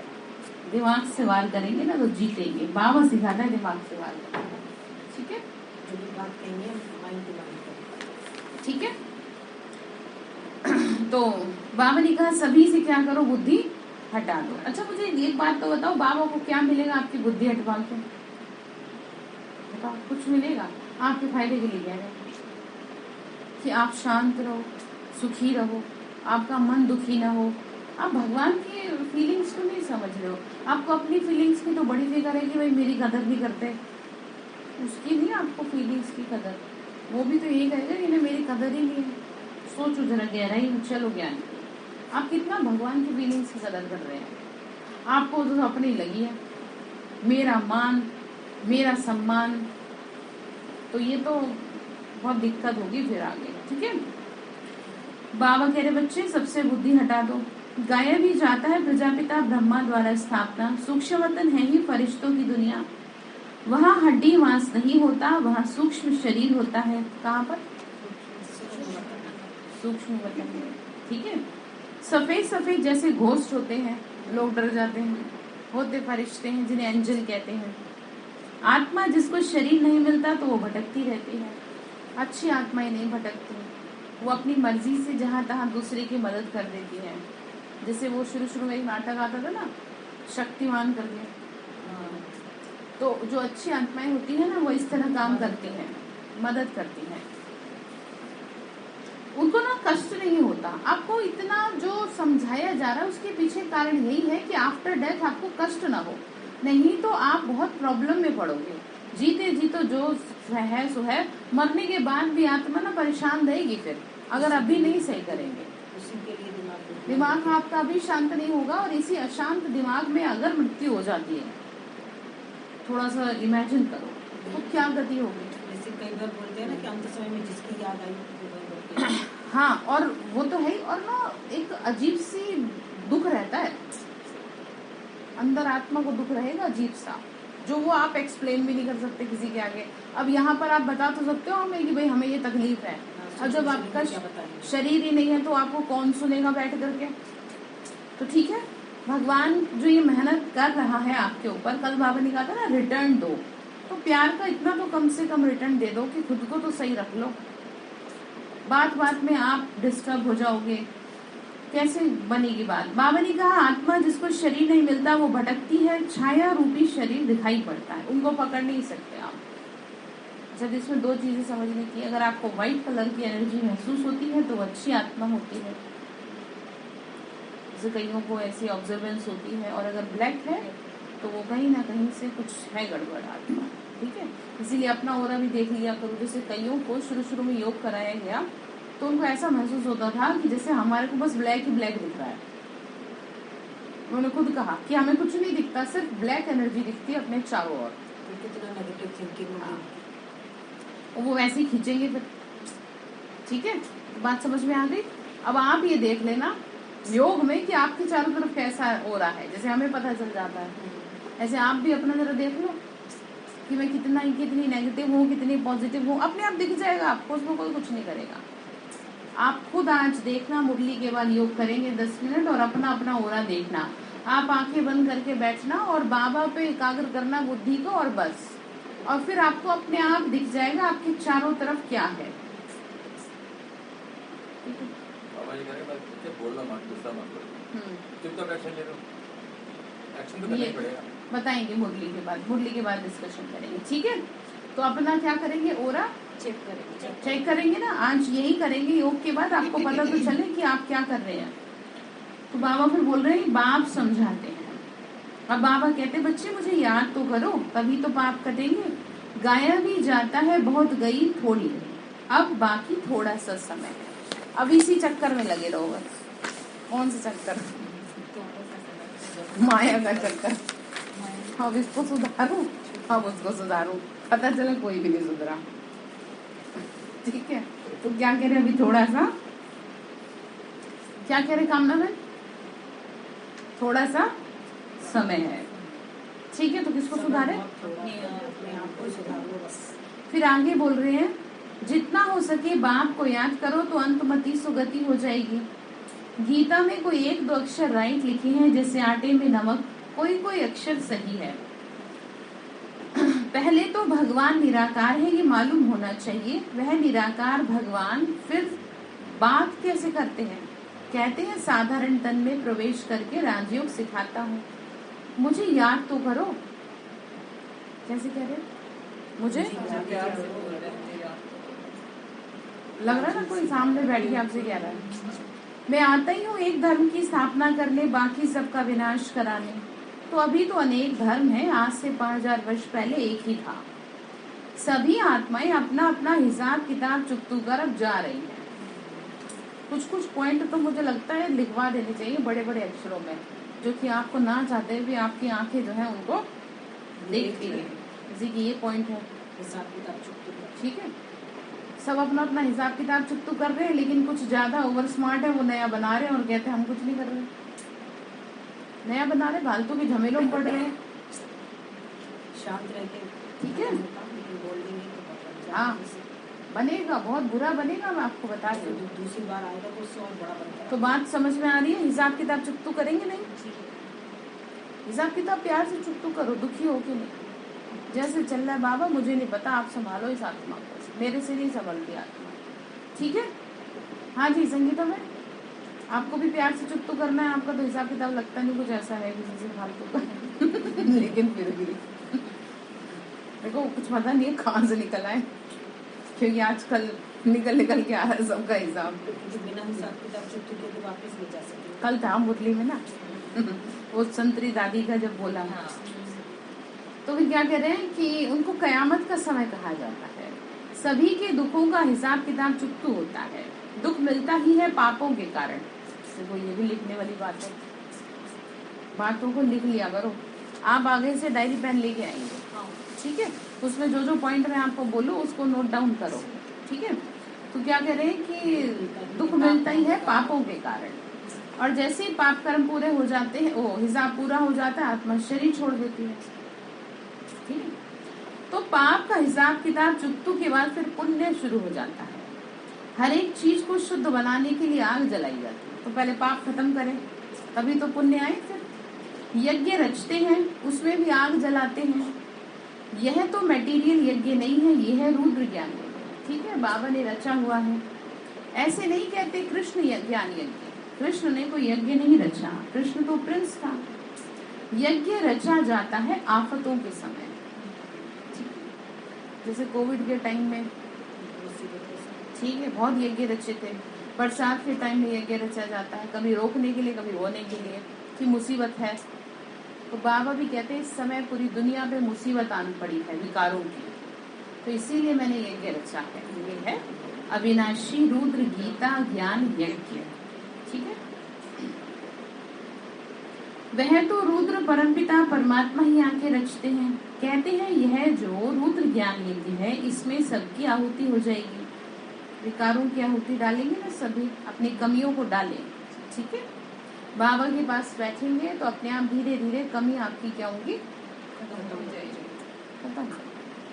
दिमाग से वार करेंगे ना तो जीतेंगे। बाबा सिखाता है दिमाग से वार करना। ठीक है, जो भी बात कहेंगे माइंड की बात। ठीक है। तो बाबा ने कहा सभी से क्या करो, बुद्धि हटा दो। अच्छा मुझे एक बात तो बताओ, बाबा को क्या मिलेगा आपकी बुद्धि हटवा के? बताओ, कुछ मिलेगा? आपके फायदे के लिए कह रहे हैं कि आप शांत रहो, सुखी रहो, आपका मन दुखी ना हो। आप भगवान की फीलिंग्स को नहीं समझ रहे हो। आपको अपनी फीलिंग्स की तो बड़ी फिक्र है कि भाई मेरी कदर नहीं करते, उसकी नहीं आपको फीलिंग्स की कदर। वो भी तो यही कहेगा इन्हें मेरी कदर ही नहीं है। सोचो जरा गहराई में चलो ज्ञान, आप कितना भगवान की फीलिंग्स की कदर कर रहे हैं। आपको तो अपनी लगी है, मेरा मान, मेरा सम्मान, तो ये तो बहुत दिक्कत होगी फिर आगे। ठीक है, बाबा कह रहे बच्चे सबसे बुद्धि हटा दो। गायब ही जाता है प्रजापिता ब्रह्मा द्वारा स्थापना। सूक्ष्म वतन है ही फरिश्तों की दुनिया, वहाँ हड्डी मांस नहीं होता, वहाँ सूक्ष्म शरीर होता है। कहाँ पर? सूक्ष्म वतन है। ठीक है, सफेद सफेद जैसे घोस्ट होते हैं, लोग डर जाते हैं, होते फरिश्ते हैं जिन्हें एंजल कहते हैं। आत्मा जिसको शरीर नहीं मिलता तो वो भटकती रहती है। अच्छी आत्माएं नहीं भटकती, वो अपनी मर्जी से जहाँ तहाँ दूसरे की मदद कर देती है। जैसे वो शुरू शुरू में एक नाटक आता था ना, शक्तिमान करके, तो जो अच्छी आत्माएं होती है ना, वो इस तरह काम करती हैं, मदद करती हैं। उनको ना कष्ट नहीं होता। आपको इतना जो समझाया जा रहा है उसके पीछे कारण यही है कि आफ्टर डेथ आपको कष्ट ना हो, नहीं तो आप बहुत प्रॉब्लम में पड़ोगे। जीते जी तो जो है सो है, मरने के बाद भी आत्मा ना परेशान रहेगी फिर, अगर अभी नहीं सही करेंगे। उसी के लिए दिमाग आपका अभी शांत नहीं होगा, और इसी अशांत दिमाग में अगर मृत्यु हो जाती है, थोड़ा सा इमेजिन करो तो क्या गति होगी। जैसे कई बार बोलते हैं ना कि अंत समय में जिसकी याद आई वो वही बोलते हैं। हाँ, और वो तो है ही, और ना एक अजीब सी दुख रहता है अंदर, आत्मा को दुख रहेगा अजीब सा, जो वो आप एक्सप्लेन भी नहीं कर सकते किसी के आगे। अब यहाँ पर आप बता तो सकते हो हमें कि भाई हमें ये तकलीफ है, और जब आपका शरीर ही नहीं है तो आपको कौन सुनेगा बैठ करके। तो ठीक है, भगवान जो ये मेहनत कर रहा है आपके ऊपर, कल बाबा ने कहा था ना रिटर्न दो, तो प्यार का इतना तो कम से कम रिटर्न दे दो कि खुद को तो सही रख लो। बात बात में आप डिस्टर्ब हो जाओगे, कैसे बनेगी बात। बाबा ने कहा आत्मा जिसको शरीर नहीं मिलता वो भटकती है, छाया रूपी शरीर दिखाई पड़ता है, उनको पकड़ नहीं सकते आप। जब इसमें दो चीजें समझने की, अगर आपको व्हाइट कलर की एनर्जी महसूस होती है तो अच्छी आत्मा होती है, जैसे कईयों को ऐसी ऑब्जर्वेंस होती है, और अगर ब्लैक है तो वो कहीं ना कहीं से कुछ है गड़बड़ आत्मा। ठीक है, इसीलिए अपना ओरा भी देख लिया करो। जैसे कईयों को शुरू में योग कराया गया तो उनको ऐसा महसूस होता था कि जैसे हमारे को बस ब्लैक ही ब्लैक दिख रहा है। उन्होंने खुद कहा कि हमें कुछ नहीं दिखता, सिर्फ ब्लैक एनर्जी दिखती है अपने चारों ओर। कितना नेगेटिव थिंकिंग हाँ, वो वैसे ही खींचेंगे फिर। ठीक है, बात समझ में आ गई। अब आप ये देख लेना योग में कि आपके चारों तरफ कैसा हो रहा है, जैसे हमें पता चल जाता है, ऐसे आप भी अपना जरा देख लो कि मैं कितनी नेगेटिव हूँ, कितनी पॉजिटिव हूँ। अपने आप दिख जाएगा आपको, उसमें कोई कुछ नहीं करेगा। आप खुद आज देखना, मुरली के बाद योग करेंगे 10 मिनट, और अपना अपना ओरा देखना। आप आंखें बंद करके बैठना और बाबा पे एकाग्र करना बुद्धि को, और बस, और फिर आपको अपने आप दिख जाएगा आपके चारों तरफ क्या है। बोलना मत, गुस्सा मत करो, चुपचाप एक्शन ले लो। एक्शन तो करना ही पड़ेगा। बताएंगे मुरली के बाद डिस्कशन करेंगे। ठीक है, तो अपना क्या करेंगे, ओरा चेक करेंगे ना, आज यही करेंगे योग के बाद, आपको पता तो चले कि आप क्या कर रहे हैं। तो बाबा फिर बोल रहे हैं, बाप समझाते हैं। अब बाबा कहते बच्चे मुझे याद तो करो, तभी तो पाप कटेंगे। गाया भी जाता है बहुत गई थोड़ी, अब बाकी थोड़ा सा समय है। अब इसी चक्कर में लगे रहो बस। कौन सा चक्कर? माया का चक्कर। अब इसको सुधारूं, अब उसको सुधारूं, पता चला कोई भी नहीं सुधरा। ठीक है, तो क्या कह रहे अभी थोड़ा सा, क्या कह रहे कामना में, थोड़ा सा समय है। ठीक है, तो किसको सुधारे? फिर आगे बोल रहे हैं जितना हो सके बाप को याद करो तो अंतमति सुगति हो जाएगी। गीता में कोई 1-2 अक्षर राइट लिखे हैं, जैसे आटे में नमक, कोई अक्षर सही है। पहले तो भगवान निराकार है ये मालूम होना चाहिए। वह निराकार भगवान फिर बात कैसे करते हैं? कहते हैं साधारण तन में प्रवेश करके राजयोग सिखाता हूँ, मुझे याद तो करो। कैसे कह रहे? मुझे लग रहा है ना कोई सामने बैठ के आपसे कह रहा है, मैं आता ही हूँ एक धर्म की स्थापना करने, बाकी सबका विनाश कराने। तो अभी तो अनेक धर्म हैं, आज से 5000 वर्ष पहले एक ही था। सभी आत्माएं अपना अपना हिसाब किताब चुकतू कर अब जा रही हैं। कुछ पॉइंट तो मुझे लगता है लिखवा देने चाहिए बड़े बड़े अक्षरों में, जो कि आपको ना चाहते हुए आपकी आंखें जो है उनको देखती है। जैसे कि ये पॉइंट है हिसाब किताब चुकतू। ठीक है, सब अपना अपना हिसाब किताब चुकतू कर रहे हैं, लेकिन कुछ ज्यादा ओवर स्मार्ट है, वो नया बना रहे हैं और कहते हैं हम कुछ नहीं कर रहे। नया बना रहे, फालतू के झमेलों में पड़ रहे हैं। शांत रह के ठीक है, बोल देंगे हाँ बनेगा, बहुत बुरा बनेगा, मैं आपको बता रही हूँ। दूसरी बार आएगा तो उससे और बड़ा बनेगा। तो बात समझ में आ रही है? हिसाब किताब चुकतू करेंगे नहीं, हिसाब किताब प्यार से चुकतू करो, दुखी हो के नहीं। जैसे चल रहा है बाबा मुझे नहीं पता, आप संभालो इस आत्मा को, मेरे से नहीं संभलती आत्मा। ठीक है, हाँ जी संगीता में आपको भी प्यार से चुकतू करना है। आपका तो हिसाब किताब लगता नहीं कुछ ऐसा है किसी से फालतू का लेकिन फिर भी देखो कुछ पता नहीं है कहाँ से निकल आए, क्योंकि आजकल निकल के आ रहा है सबका हिसाब। जो बिना हिसाब किताब चुप के तो वापस ले जा सकते। कल था मुरली में ना वो संतरी दादी का जब बोला, तो फिर क्या कह रहे हैं कि उनको कयामत का समय कहा जाता है। सभी के दुखों का हिसाब किताब चुकतू होता है। दुख मिलता ही है पापों के कारण। देखो ये भी लिखने वाली बात है, बातों को लिख लिया करो। आप आगे से डायरी पेन लेके आएंगे, ठीक है? उसमें जो जो पॉइंट मैं आपको बोलूँ उसको नोट डाउन करो, ठीक है? तो क्या कह रहे हैं कि दुख मिलता ही है पापों के कारण, और जैसे ही पाप कर्म पूरे हो जाते हैं, वो हिसाब पूरा हो जाता है, आत्मा शरीर छोड़ देती है, ठीक है? तो पाप का हिसाब किताब चुकतू के बाद फिर पुण्य शुरू हो जाता है। हर एक चीज को शुद्ध बनाने के लिए आग जलाई जाती है। तो पहले पाप खत्म करें तभी तो पुण्य आए। फिर यज्ञ रचते हैं, उसमें भी आग जलाते हैं। यह तो मटेरियल यज्ञ नहीं है, यह है रुद्र ज्ञान यज्ञ, ठीक है? बाबा ने रचा हुआ है। ऐसे नहीं कहते कृष्ण ज्ञान यज्ञ, कृष्ण ने कोई यज्ञ नहीं रचा, कृष्ण तो प्रिंस था। यज्ञ रचा जाता है आफतों के समय, जैसे कोविड के टाइम में, ठीक है, बहुत यज्ञ रचे थे। बरसात के टाइम में यज्ञ रचा जाता है, कभी रोकने के लिए कभी होने के लिए कि मुसीबत है। तो बाबा भी कहते हैं इस समय पूरी दुनिया पे मुसीबत आनी पड़ी है विकारों की, तो इसीलिए मैंने यज्ञ रचा है। ये है अविनाशी रुद्र गीता ज्ञान यज्ञ, ठीक है? वह तो रुद्र परमपिता परमात्मा ही आके रचते हैं। कहते हैं यह जो रुद्र ज्ञान यज्ञ है, इसमें सबकी आहुति हो जाएगी। विकारों की आहुति डालेंगे ना, सभी अपनी कमियों को डालें, ठीक है? बाबा के पास बैठेंगे तो अपने आप धीरे धीरे कमी आपकी क्या होगी, खत्म हो जाएगी। खत्म,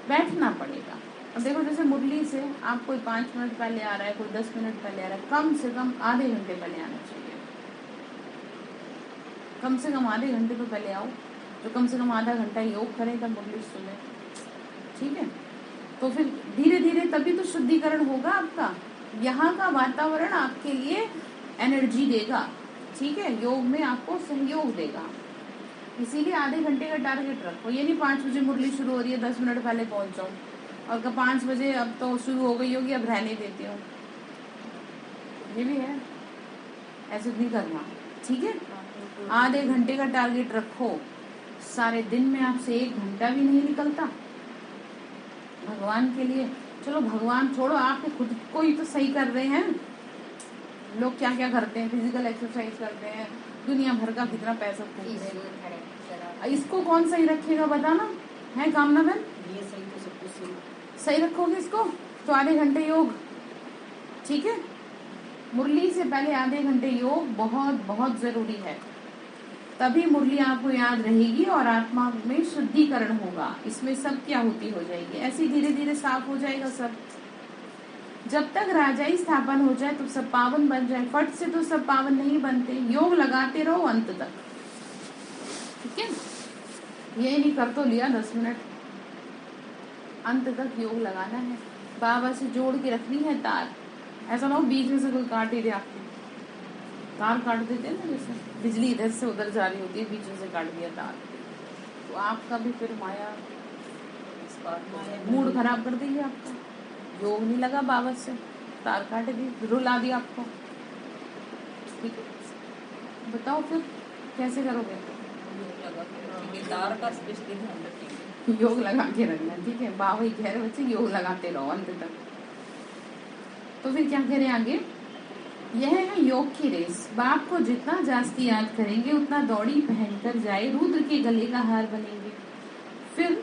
बैठना पड़ेगा। अब देखो जैसे मुरली से आप कोई 5 मिनट पहले आ रहा है, कोई 10 मिनट पहले आ रहा है, कम से कम आधे घंटे पहले आना चाहिए। कम से कम आधे घंटे तो पहले आओ, जो कम से कम आधा घंटा योग करें तब मुरली सुने, ठीक है? तो फिर धीरे धीरे तभी तो शुद्धिकरण होगा आपका। यहाँ का वातावरण आपके लिए एनर्जी देगा, ठीक है? योग में आपको सहयोग देगा। इसीलिए आधे घंटे का टारगेट रखो। ये नहीं 5 बजे मुरली शुरू हो रही है 10 मिनट पहले पहुंच जाऊँ, और 5 बजे अब तो शुरू हो गई होगी अब रहने देती हूँ, ये भी है। ऐसे नहीं करना, ठीक है? आधे घंटे का टारगेट रखो। सारे दिन में आपसे 1 घंटा भी नहीं निकलता भगवान के लिए। चलो भगवान छोड़ो, आप खुद को ही तो सही कर रहे हैं। लोग क्या क्या करते हैं, फिजिकल एक्सरसाइज करते हैं, दुनिया भर का कितना पैसा फूकते हैं। इसको कौन सही रखेगा बताना है कामना बहन? ये सही तो सब कुछ सही रखोगे इसको तो आधे घंटे योग, ठीक है? मुरली से पहले आधे घंटे योग बहुत बहुत जरूरी है, तभी मुरली आपको याद रहेगी और आत्मा में शुद्धिकरण होगा। इसमें सब की आहुति हो जाएगी, ऐसे धीरे धीरे साफ हो जाएगा सब। जब तक राजाई स्थापन हो जाए तो सब पावन बन जाए। फट से तो सब पावन नहीं बनते। योग लगाते रहो अंत तक, ठीक है? ये नहीं कर तो लिया 10 मिनट, अंत तक योग लगाना है। बाबा से जोड़ के रखनी है तार। ऐसा ना हो बीच में से कोई काट ही दे आपकी। तार काट देते हैं ना, जैसे बिजली इधर से उधर जा रही होती है, बीच में से काट दिया तार, तो आपका भी फिर माया मूड खराब कर देगी आपका। योग नहीं लगा बाबा से, तार काट दी, रुला दिया आपको, ठीक है? बताओ फिर कैसे करोगे? तार का स्पेशली ध्यान रखेंगे, योग लगा के रखना, ठीक है? बाबा ही कह रहे बच्चे योग लगाते रहो अंत तक। तो फिर क्या कह रहे हैं आगे? यह है योग की रेस। बाप को जितना जास्ती याद करेंगे उतना दौड़ी पहनकर जाए रुद्र के गले का हार बनेंगे, फिर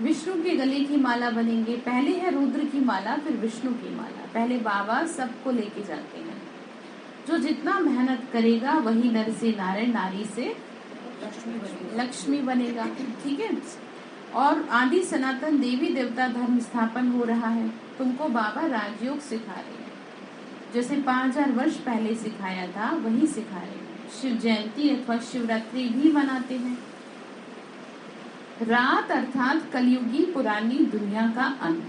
विष्णु के गले की माला बनेंगे। पहले है रुद्र की माला, फिर विष्णु की माला। पहले बाबा सबको लेके जाते हैं। जो जितना मेहनत करेगा वही नर से नारायण, नारी से लक्ष्मी बनेगा, ठीक है? और आदि सनातन देवी देवता धर्म स्थापन हो रहा है। तुमको बाबा राजयोग सिखा रहे हैं, जैसे 5000 वर्ष पहले सिखाया था वही सिखा रहे हैं। शिव जयंती अथवा शिवरात्रि भी मनाते हैं। रात अर्थात कलयुगी पुरानी दुनिया का अंत,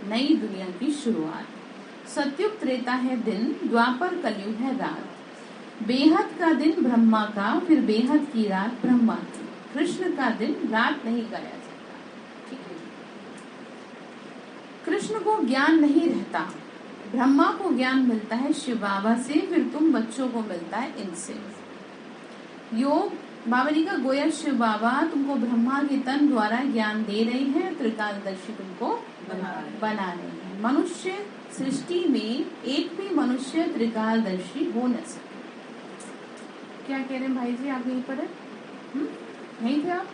नई दुनिया की शुरुआत। सतयुग त्रेता है दिन, द्वापर कलयुग है रात। बेहद का दिन ब्रह्मा का, फिर बेहद की रात ब्रह्मा की। कृष्ण का दिन रात नहीं गाया जाता, ठीक है? कृष्ण को ज्ञान नहीं रहता, ब्रह्मा को ज्ञान मिलता है शिव बाबा से, फिर तुम बच्चों को मिलता है इनसे। योग बाबा जी का गोया शिव बाबा तुमको ब्रह्मा के तन द्वारा ज्ञान दे रहे हैं, त्रिकालदर्शी तुमको बना रहे हैं। मनुष्य सृष्टि में एक भी मनुष्य त्रिकालदर्शी हो न सके। क्या कह रहे हैं भाई जी, आप यहीं पर है? नहीं थे आप?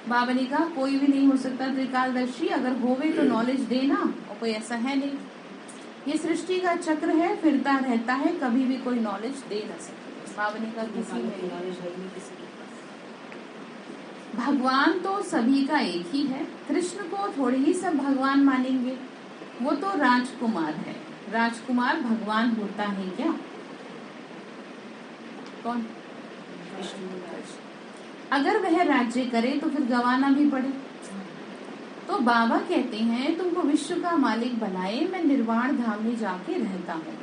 बाबा ने कहा कोई भी नहीं हो सकता त्रिकालदर्शी, अगर होवे तो नॉलेज देना, और कोई ऐसा है नहीं। ये सृष्टि का चक्र है, फिरता रहता है, कभी भी कोई नॉलेज दे न सकता। बाबा ने कहा किसी में नॉलेज है ही नहीं किसी के पास। भगवान तो सभी का एक ही है, कृष्ण को थोड़े ही सब भगवान मानेंगे, वो तो राजकुमार है। राजकुमार भगवान होता है क्या? कौन? कृष्ण। अगर वह राज्य करे तो फिर गवाना भी पड़े। तो बाबा कहते हैं तुमको विश्व का मालिक बनाए, मैं निर्वाण धाम में जाके रहता हूँ,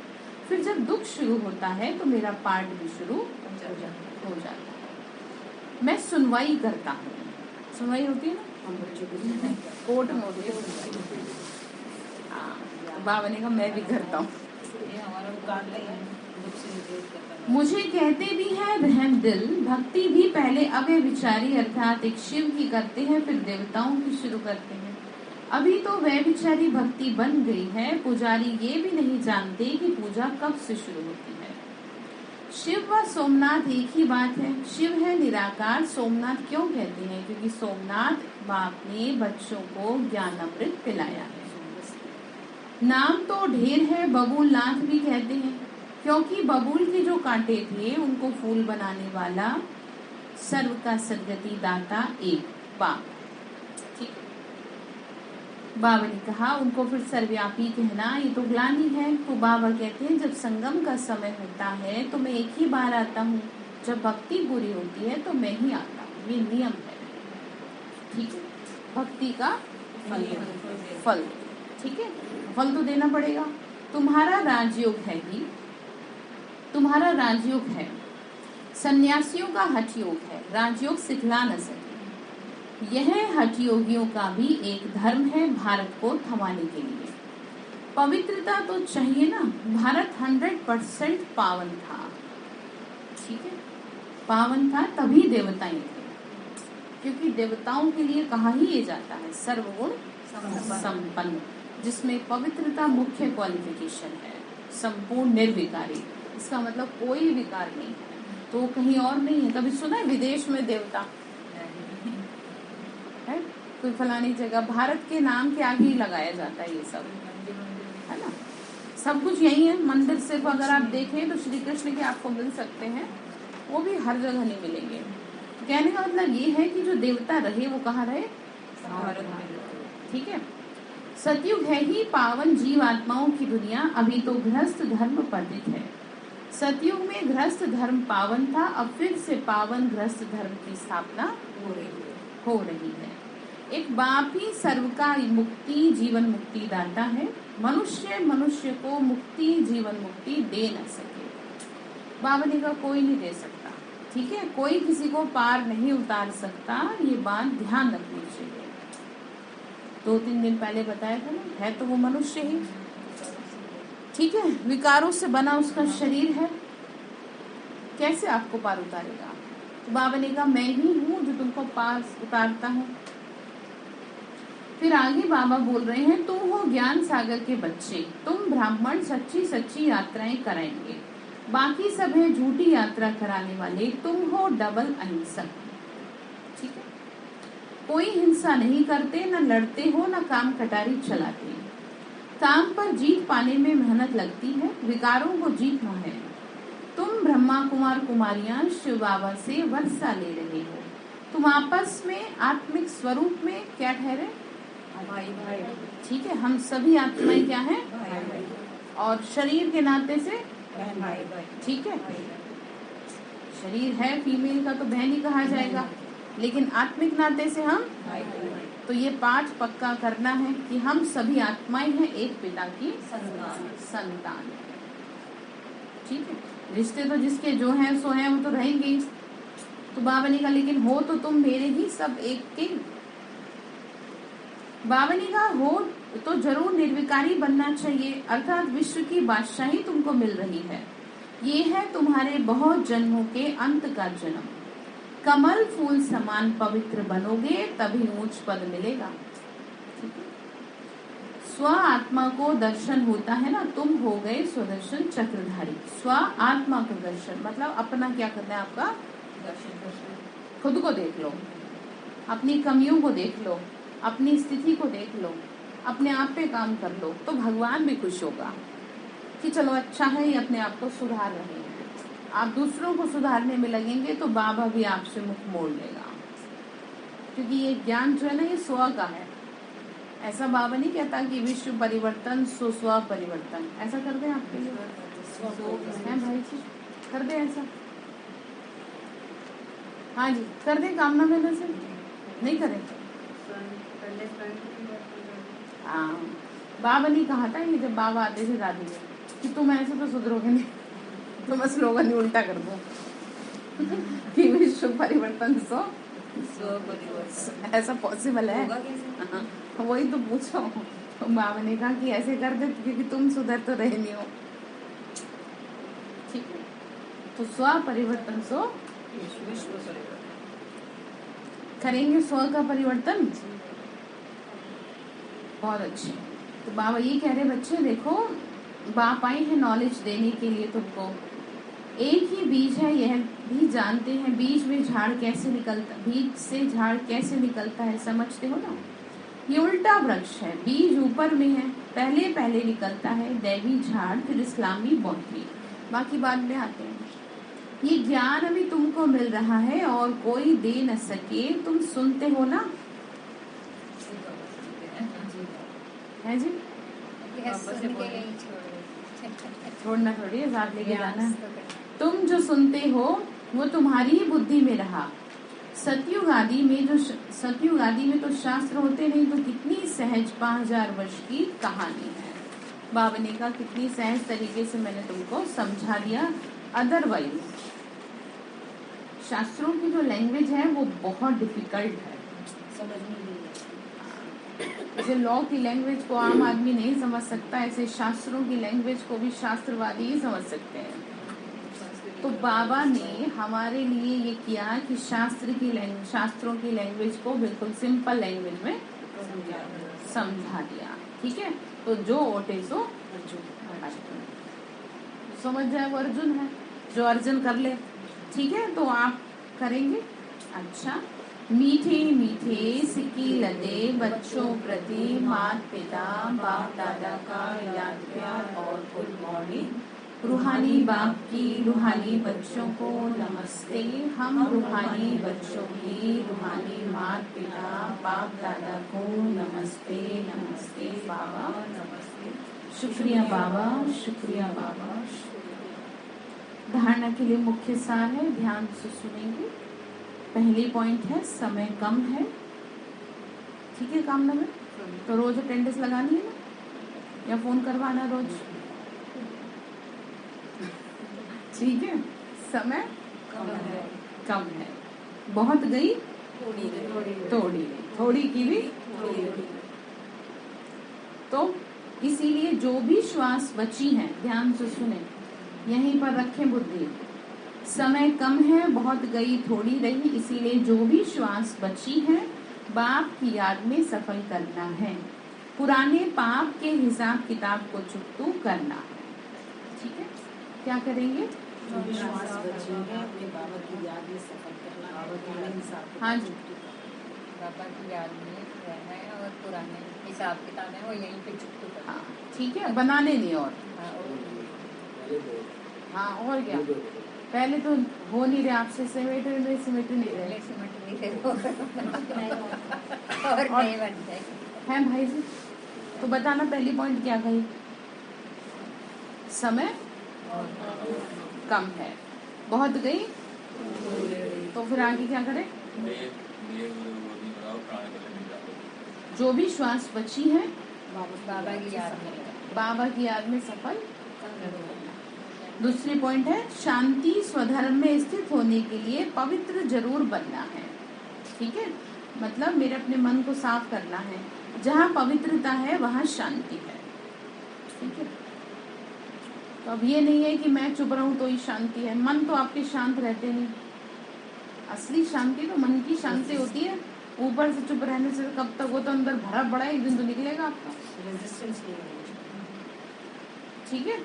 फिर जब दुख शुरू होता है तो मेरा पाठ भी शुरू हो जाता है। मैं सुनवाई करता हूँ। सुनवाई होती है ना, हम बच्चों को कोर्ट में होती है सुनवाई। हाँ, तो बाबा ने कहा मैं भी करता हूँ। ये हमारा काम नहीं है, दुख से निवृत्त करना। मुझे कहते भी है रहम दिल, भक्ति भी पहले अव्यय विचारी अर्थात एक शिव की करते हैं, फिर देवताओं की शुरू करते हैं। अभी तो वह विचारी भक्ति बन गई है, पुजारी ये भी नहीं जानते कि पूजा कब से शुरू होती है। शिव व सोमनाथ एक ही बात है। शिव है निराकार, सोमनाथ क्यों कहते हैं? क्योंकि सोमनाथ बाप ने बच्चों को ज्ञान अमृत पिलाया है। नाम तो ढेर है, बबूलनाथ भी कहते हैं, क्योंकि बबूल के जो कांटे थे उनको फूल बनाने वाला सर्व का सदगति दाता एक बाप। ठीक, बाबा ने कहा उनको फिर सर्वव्यापी कहना ये तो ग्लानि है। तो बाबा कहते हैं जब संगम का समय होता है तो मैं एक ही बार आता हूँ, जब भक्ति पूरी होती है तो मैं ही आता हूँ। ये नियम है, ठीक है, भक्ति का फल, ठीक है, फल तो देना पड़ेगा। तुम्हारा राजयोग है ही, तुम्हारा राजयोग है, सन्यासियों का हठ योग है, राजयोग सिखला न सके। यह हठ योगियों का भी एक धर्म है भारत को थमाने के लिए। पवित्रता तो चाहिए ना, भारत 100% पावन था, ठीक है, पावन था तभी देवताएं थे, क्योंकि देवताओं के लिए कहा ही ये जाता है सर्वगुण संपन्न, जिसमें पवित्रता मुख्य क्वालिफिकेशन है, संपूर्ण निर्विकारी। इसका मतलब कोई विकार नहीं है, तो कहीं और नहीं है। कभी सुना है विदेश में देवता है? कोई फलानी जगह, भारत के नाम के आगे ही लगाया जाता है ये सब, है ना। सब कुछ यही है। मंदिर सिर्फ अगर आप देखें तो श्री कृष्ण के आपको मिल सकते हैं, वो भी हर जगह नहीं मिलेंगे। कहने का मतलब ये है कि जो देवता रहे वो कहाँ रहे? भारत में, ठीक है। सतयुग है ही पावन जीव आत्माओं की दुनिया, अभी तो गृहस्थ धर्म पतित है। सतयुग में गृहस्थ धर्म पावन था, अब फिर से पावन गृहस्थ धर्म की स्थापना हो रही है। एक बाप ही सर्व का मुक्ति जीवन मुक्ति दाता है, मनुष्य मनुष्य को मुक्ति जीवन मुक्ति दे न सके। बाबा ने कहा कोई नहीं दे सकता, ठीक है, कोई किसी को पार नहीं उतार सकता, ये बात ध्यान रखनी चाहिए। 2-3 दिन पहले बताया था ना, है तो वो मनुष्य ही, ठीक है, विकारों से बना उसका शरीर है, कैसे आपको पार उतारेगा? तो बाबा ने कहा मैं ही हूँ जो तुमको पार उतारता हूँ। फिर आगे बाबा बोल रहे हैं तुम हो ज्ञान सागर के बच्चे, तुम ब्राह्मण सच्ची सच्ची यात्राएं कराएंगे, बाकी सब है झूठी यात्रा कराने वाले, तुम हो डबल अहिंसक, ठीक है, कोई हिंसा नहीं करते, न लड़ते हो, न काम कटारी चलाते। काम पर जीत पाने में मेहनत लगती है, विकारों को जीतना है। तुम ब्रह्मा कुमार कुमारियां शिव बाबा से वर्षा ले रहे हो, तुम आपस में आत्मिक स्वरूप में क्या ठहरे? भाई भाई, ठीक है, हम सभी आत्माएं क्या हैं? भाई और शरीर के नाते से बहन भाई, ठीक है, शरीर है फीमेल का तो बहन ही कहा जाएगा, लेकिन आत्मिक नाते से हम भाई, तो ये पाठ पक्का करना है कि हम सभी आत्माएं हैं एक पिता की संतान, ठीक है। रिश्ते तो जिसके जो हैं सो हैं, वो तो रहेंगे ही। तो बाबा ने कहा लेकिन हो तो तुम मेरे ही सब एक के, बाबा ने कहा हो तो जरूर निर्विकारी बनना चाहिए, अर्थात विश्व की बादशाही तुमको मिल रही है। ये है तुम्हारे बहुत जन्मों के अंत का जन्म। कमल फूल समान पवित्र बनोगे तभी ऊंच पद मिलेगा। स्व आत्मा को दर्शन होता है ना, तुम हो गए स्वदर्शन चक्रधारी। स्व आत्मा को दर्शन मतलब अपना क्या करना है, आपका दर्शन। खुद को देख लो, अपनी कमियों को देख लो, अपनी स्थिति को देख लो, अपने आप पे काम कर लो, तो भगवान भी खुश होगा कि चलो अच्छा है ये अपने आप को सुधार रहे हैं। आप दूसरों को सुधारने में लगेंगे तो बाबा भी आपसे मुख मोड़ लेगा, क्योंकि ये ज्ञान जो है ना ये स्व का है। ऐसा बाबा नहीं कहता कि विश्व परिवर्तन सो स्व परिवर्तन, ऐसा कर दे आपके लिए है भाई जी, कर दे ऐसा। हाँ जी कर दे, कामना में से नहीं करें। हाँ बाबा ने कहा था ये जब बाबा आते थे दादी में कि तुम ऐसे तो सुधरोगे नहीं, तो मैं स्लोगन ही उल्टा कर दूं कि विश्व परिवर्तन सो ऐसा पॉसिबल है? हाँ, वही तो पूछो। तो बाबा ने कहा कि ऐसे कर दे क्योंकि तुम सुधर तो रहे नहीं हो। ठीक है, तो स्व परिवर्तन सो विश्व परिवर्तन करेंगे, स्व का परिवर्तन। बहुत अच्छे। तो बाबा ये कह रहे बच्चे देखो, बाप आए हैं नॉलेज देने के लिए तुमको। एक ही बीज है, यह भी जानते हैं बीज में झाड़ कैसे निकलता, बीज से झाड़ कैसे निकलता है, समझते हो ना? ये उल्टा वृक्ष है, बीज ऊपर में है, पहले पहले निकलता है दैवी झाड़, फिर इस्लामी बौद्धि, बाकी बाद में आते हैं। ये ज्ञान अभी तुमको मिल रहा है और कोई दे न सके, तुम सुनते हो ना? है जी, छोड़ना थोड़ी है, साथ लेके जाना। तुम जो सुनते हो वो तुम्हारी ही बुद्धि में रहा। सतयुग आदि में तो शास्त्र होते नहीं, तो कितनी सहज 5000 वर्ष की कहानी है। बाबा ने कहा कितनी सहज तरीके से मैंने तुमको समझा दिया। अदरवाइज शास्त्रों की जो लैंग्वेज है वो बहुत डिफिकल्ट है, समझने में। जैसे लॉ की लैंग्वेज को आम आदमी नहीं समझ सकता, ऐसे शास्त्रों की लैंग्वेज को भी शास्त्रवादी ही समझ सकते हैं। तो बाबा ने हमारे लिए ये किया कि शास्त्रों की लैंग्वेज को बिल्कुल सिंपल लैंग्वेज में समझा दिया। ठीक है, तो जो ओटे सो अर्जुन, समझ जाए वो अर्जुन है, जो अर्जुन कर ले। ठीक है, तो आप करेंगे। अच्छा, मीठे मीठे सिक्की लदे बच्चों प्रति माता पिता बाप दादा का याद प्यार और गुड मॉर्निंग। रूहानी बाप की रूहानी बच्चों को नमस्ते। हम रूहानी बच्चों की रूहानी माता पिता बाप दादा को नमस्ते। नमस्ते बाबा, नमस्ते। शुक्रिया बाबा, शुक्रिया बाबा। धारणा के लिए मुख्य सार है, ध्यान से सुनेंगे। पहली पॉइंट है समय कम है। ठीक है, काम में तो रोज अटेंडेंस लगानी है ना, या फोन करवाना रोज। ठीक है, समय कम है, बहुत गई थोड़ी, थोड़ी की भी थोड़ी। तो इसीलिए जो भी श्वास बची है, ध्यान से सुने, यहीं पर रखें बुद्धि। समय कम है, बहुत गई थोड़ी रही, इसीलिए जो भी श्वास बची है बाप की याद में सफल करना है। पुराने पाप के हिसाब किताब को चुकतू करना है। ठीक है, क्या करेंगे? श्वास बची है अपने बाबा की याद में सफल करना, पुराने हिसाब। हाँ जी, बाबा की याद में रहना है और पुराने हिसाब किताब है वो यहीं पे चुकतू करना। हाँ ठीक है, बनाने नहीं। और हाँ और क्या, पहले तो हो नहीं रहे आपसे, सिमेट नहीं रहे और नहीं बन जाए है भाई जी। तो बताना पहली पॉइंट क्या कही? समय कम है, बहुत गई, तो फिर आगे क्या करें? जो भी श्वास बची है बाबा की याद में, बाबा की याद में सफल। दूसरी पॉइंट है शांति स्वधर्म में स्थित होने के लिए पवित्र जरूर बनना है। ठीक है, मतलब मेरे अपने मन को साफ करना है, जहाँ पवित्रता है वहाँ शांति है। ठीक है, तो अब ये नहीं है कि मैं चुप रहूं तो ही शांति है। मन तो आपके शांत रहते नहीं। असली शांति तो मन की शांति होती है। ऊपर से चुप रहने से कब तक, वो तो अंदर भरा पड़ा है, एक दिन तो निकलेगा आपका। रेजिस्टेंस नहीं होनी चाहिए। ठीक है,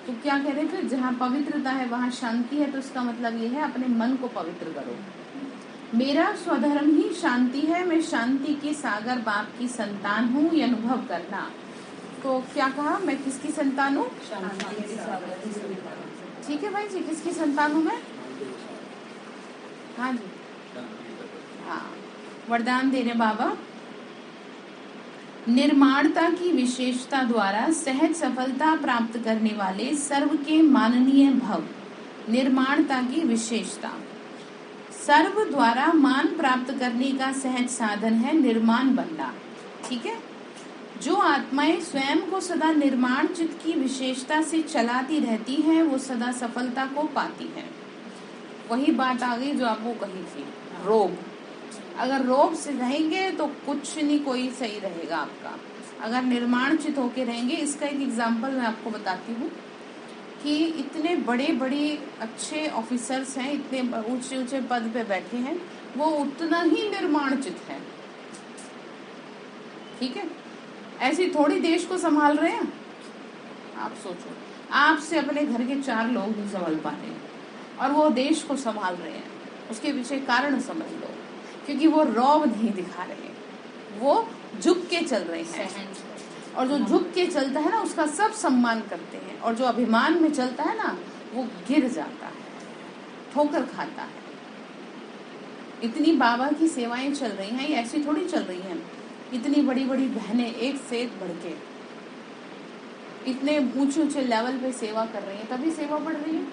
तो क्या कह रहे थे, जहाँ पवित्रता है वहाँ शांति है। तो इसका मतलब ये है अपने मन को पवित्र करो। मेरा स्वधर्म ही शांति है, मैं शांति के सागर बाप की संतान हूँ, ये अनुभव करना। तो क्या कहा, मैं किसकी संतान हूँ? शांति के सागर की संतान। ठीक है भाई जी, किसकी संतान हूँ मैं? हाँ जी, हाँ, वरदान दे रहे बाबा। निर्माणता की विशेषता द्वारा सहज सफलता प्राप्त करने वाले सर्व के माननीय भव। निर्माणता की विशेषता, सर्व द्वारा मान प्राप्त करने का सहज साधन है निर्माण बनना। ठीक है, जो आत्माएं स्वयं को सदा निर्माण चित्त की विशेषता से चलाती रहती हैं, वो सदा सफलता को पाती हैं। वही बात आ गई जो आपको कही थी, रोब। अगर रोब से रहेंगे तो कुछ नहीं, कोई सही रहेगा आपका। अगर निर्माण चित्त होके रहेंगे, इसका एक एग्जाम्पल मैं आपको बताती हूँ कि इतने बड़े बड़े अच्छे ऑफिसर्स हैं, इतने ऊंचे ऊंचे पद पे बैठे हैं, वो उतना ही निर्माण चित्त है। ठीक है, ऐसी थोड़ी देश को संभाल रहे हैं। आप सोचो, आपसे अपने घर के 4 लोग नहीं संभाल पा रहे हैं और वो देश को संभाल रहे हैं। उसके पीछे कारण समझ लो, क्योंकि वो रौब नहीं दिखा रहे, वो झुक के चल रहे हैं। और जो झुक के चलता है ना, उसका सब सम्मान करते हैं। और जो अभिमान में चलता है ना, वो गिर जाता है, ठोकर खाता है। इतनी बाबा की सेवाएं चल रही हैं, ये ऐसी थोड़ी चल रही हैं। इतनी बड़ी बड़ी बहनें एक से एक बढ़ के इतने ऊंचे ऊंचे लेवल पे सेवा कर रही हैं, तभी सेवा बढ़ रही है।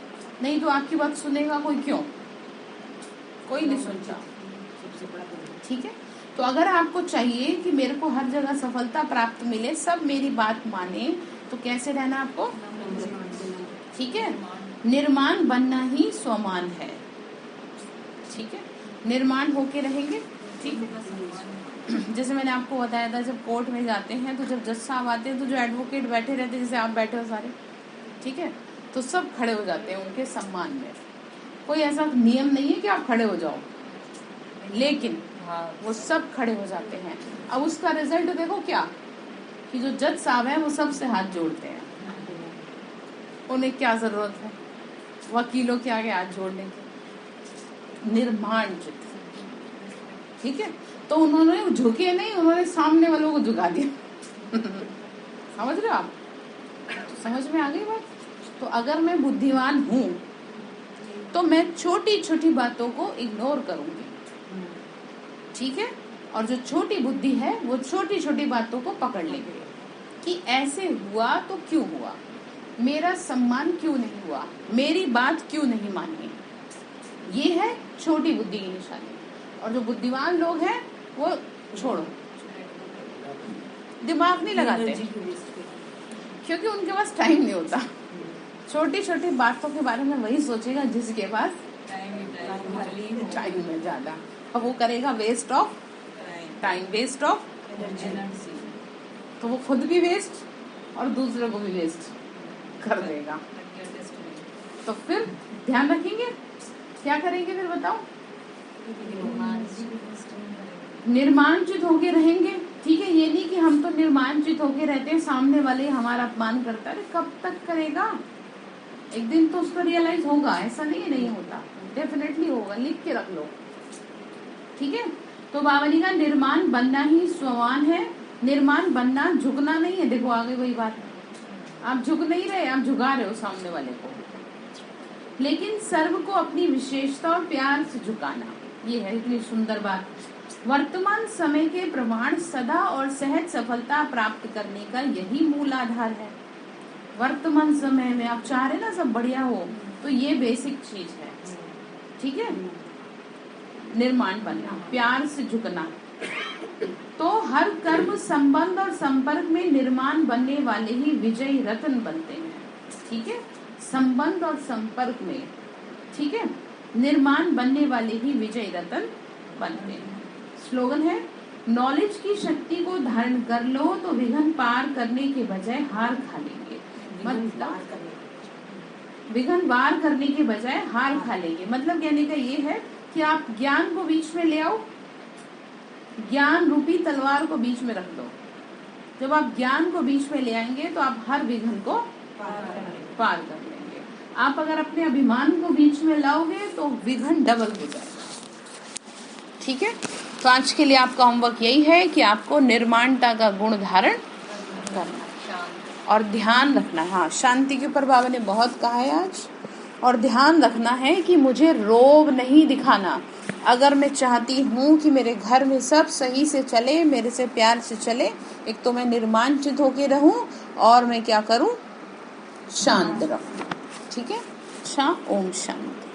नहीं तो आपकी बात सुनेगा कोई? क्यों? कोई नहीं सुनता। ठीक है, तो अगर आपको चाहिए कि मेरे को हर जगह सफलता प्राप्त मिले, सब मेरी बात माने, तो कैसे रहना आपको? ठीक है, निर्माण बनना ही स्वमान है। ठीक है, निर्माण होके रहेंगे। ठीक है, जैसे मैंने आपको बताया था, जब कोर्ट में जाते हैं तो जब जज साहब आते हैं तो जो एडवोकेट बैठे रहते हैं, जैसे आप बैठे हो सारे, ठीक है, तो सब खड़े हो जाते हैं उनके सम्मान में। कोई ऐसा नियम नहीं है कि आप खड़े हो जाओ, लेकिन वो सब खड़े हो जाते हैं। अब उसका रिजल्ट देखो क्या, कि जो जज साहब हैं वो सबसे हाथ जोड़ते हैं। उन्हें क्या जरूरत है वकीलों के आगे हाथ जोड़ने की? निर्माण चित्त। ठीक है, तो उन्होंने झुके नहीं, उन्होंने सामने वालों को झुका दिया। समझ रहे हो आप? तो समझ में आ गई बात? तो अगर मैं बुद्धिमान हूँ तो मैं छोटी छोटी बातों को इग्नोर करूंगी। ठीक है, और जो छोटी बुद्धि है वो छोटी छोटी बातों को पकड़ लेंगे कि ऐसे हुआ तो क्यों हुआ, मेरा सम्मान क्यों नहीं हुआ, मेरी बात क्यों नहीं मानी। ये है छोटी बुद्धि की निशानी। और जो बुद्धिमान लोग हैं वो छोड़ो, दिमाग नहीं लगाते, क्योंकि उनके पास टाइम नहीं होता। छोटी छोटी बातों के बारे में वही सोचेगा जिसके पास टाइम है ज्यादा, और वो करेगा waste of time, waste of energy. तो वो खुद भी वेस्ट और दूसरे को भी वेस्ट कर देगा। तो फिर ध्यान रखेंगे, क्या करेंगे फिर बताओ? निर्माणचित होके रहेंगे। ठीक है, ये नहीं कि हम तो निर्माणचित होके रहते हैं, सामने वाले हमारा अपमान करता है, कब तक करेगा? एक दिन तो उसका रियलाइज होगा। ऐसा नहीं होता, डेफिनेटली होगा, लिख के रख लो। ठीक है, तो बाबा जी का निर्माण बनना ही स्वमान है। निर्माण बनना झुकना नहीं है। देखो आगे वही बात, आप झुक नहीं रहे, आप झुका रहे हो सामने वाले को। लेकिन सर्व को अपनी विशेषता और प्यार से झुकाना, ये है इतनी सुंदर बात। वर्तमान समय के प्रमाण सदा और सहज सफलता प्राप्त करने का यही मूल आधार है। वर्तमान समय में आप चाह रहे ना सब बढ़िया हो, तो ये बेसिक चीज है। ठीक है, निर्माण बनना, प्यार से झुकना। तो हर कर्म, संबंध और संपर्क में निर्माण बनने वाले ही विजयी रत्न बनते हैं। ठीक है, संबंध और संपर्क में, ठीक है, निर्माण बनने वाले ही विजयी रत्न बनते हैं। स्लोगन है, नॉलेज की शक्ति को धारण कर लो तो विघ्न पार करने के बजाय हार खा लेंगे। मतलब विघ्न वार करने के बजाय हार खा लेंगे। मतलब कहने का ये है कि आप ज्ञान को बीच में ले आओ, ज्ञान रूपी तलवार को बीच में रख दो। जब आप ज्ञान को बीच में ले आएंगे तो आप हर विघ्न को पार कर लेंगे। आप अगर अपने अभिमान को बीच में लाओगे तो विघ्न डबल हो जाएगा। ठीक है, तो आज के लिए आपका होमवर्क यही है कि आपको निर्माणता का गुण धारण करना और ध्यान रखना है। हाँ, शांति के ऊपर बाबा ने बहुत कहा है आज। और ध्यान रखना है कि मुझे रोब नहीं दिखाना। अगर मैं चाहती हूँ कि मेरे घर में सब सही से चले, मेरे से प्यार से चले, एक तो मैं निर्माणचित होके रहूं और मैं क्या करूं, शांत रहूं। ठीक है, ओम शांति।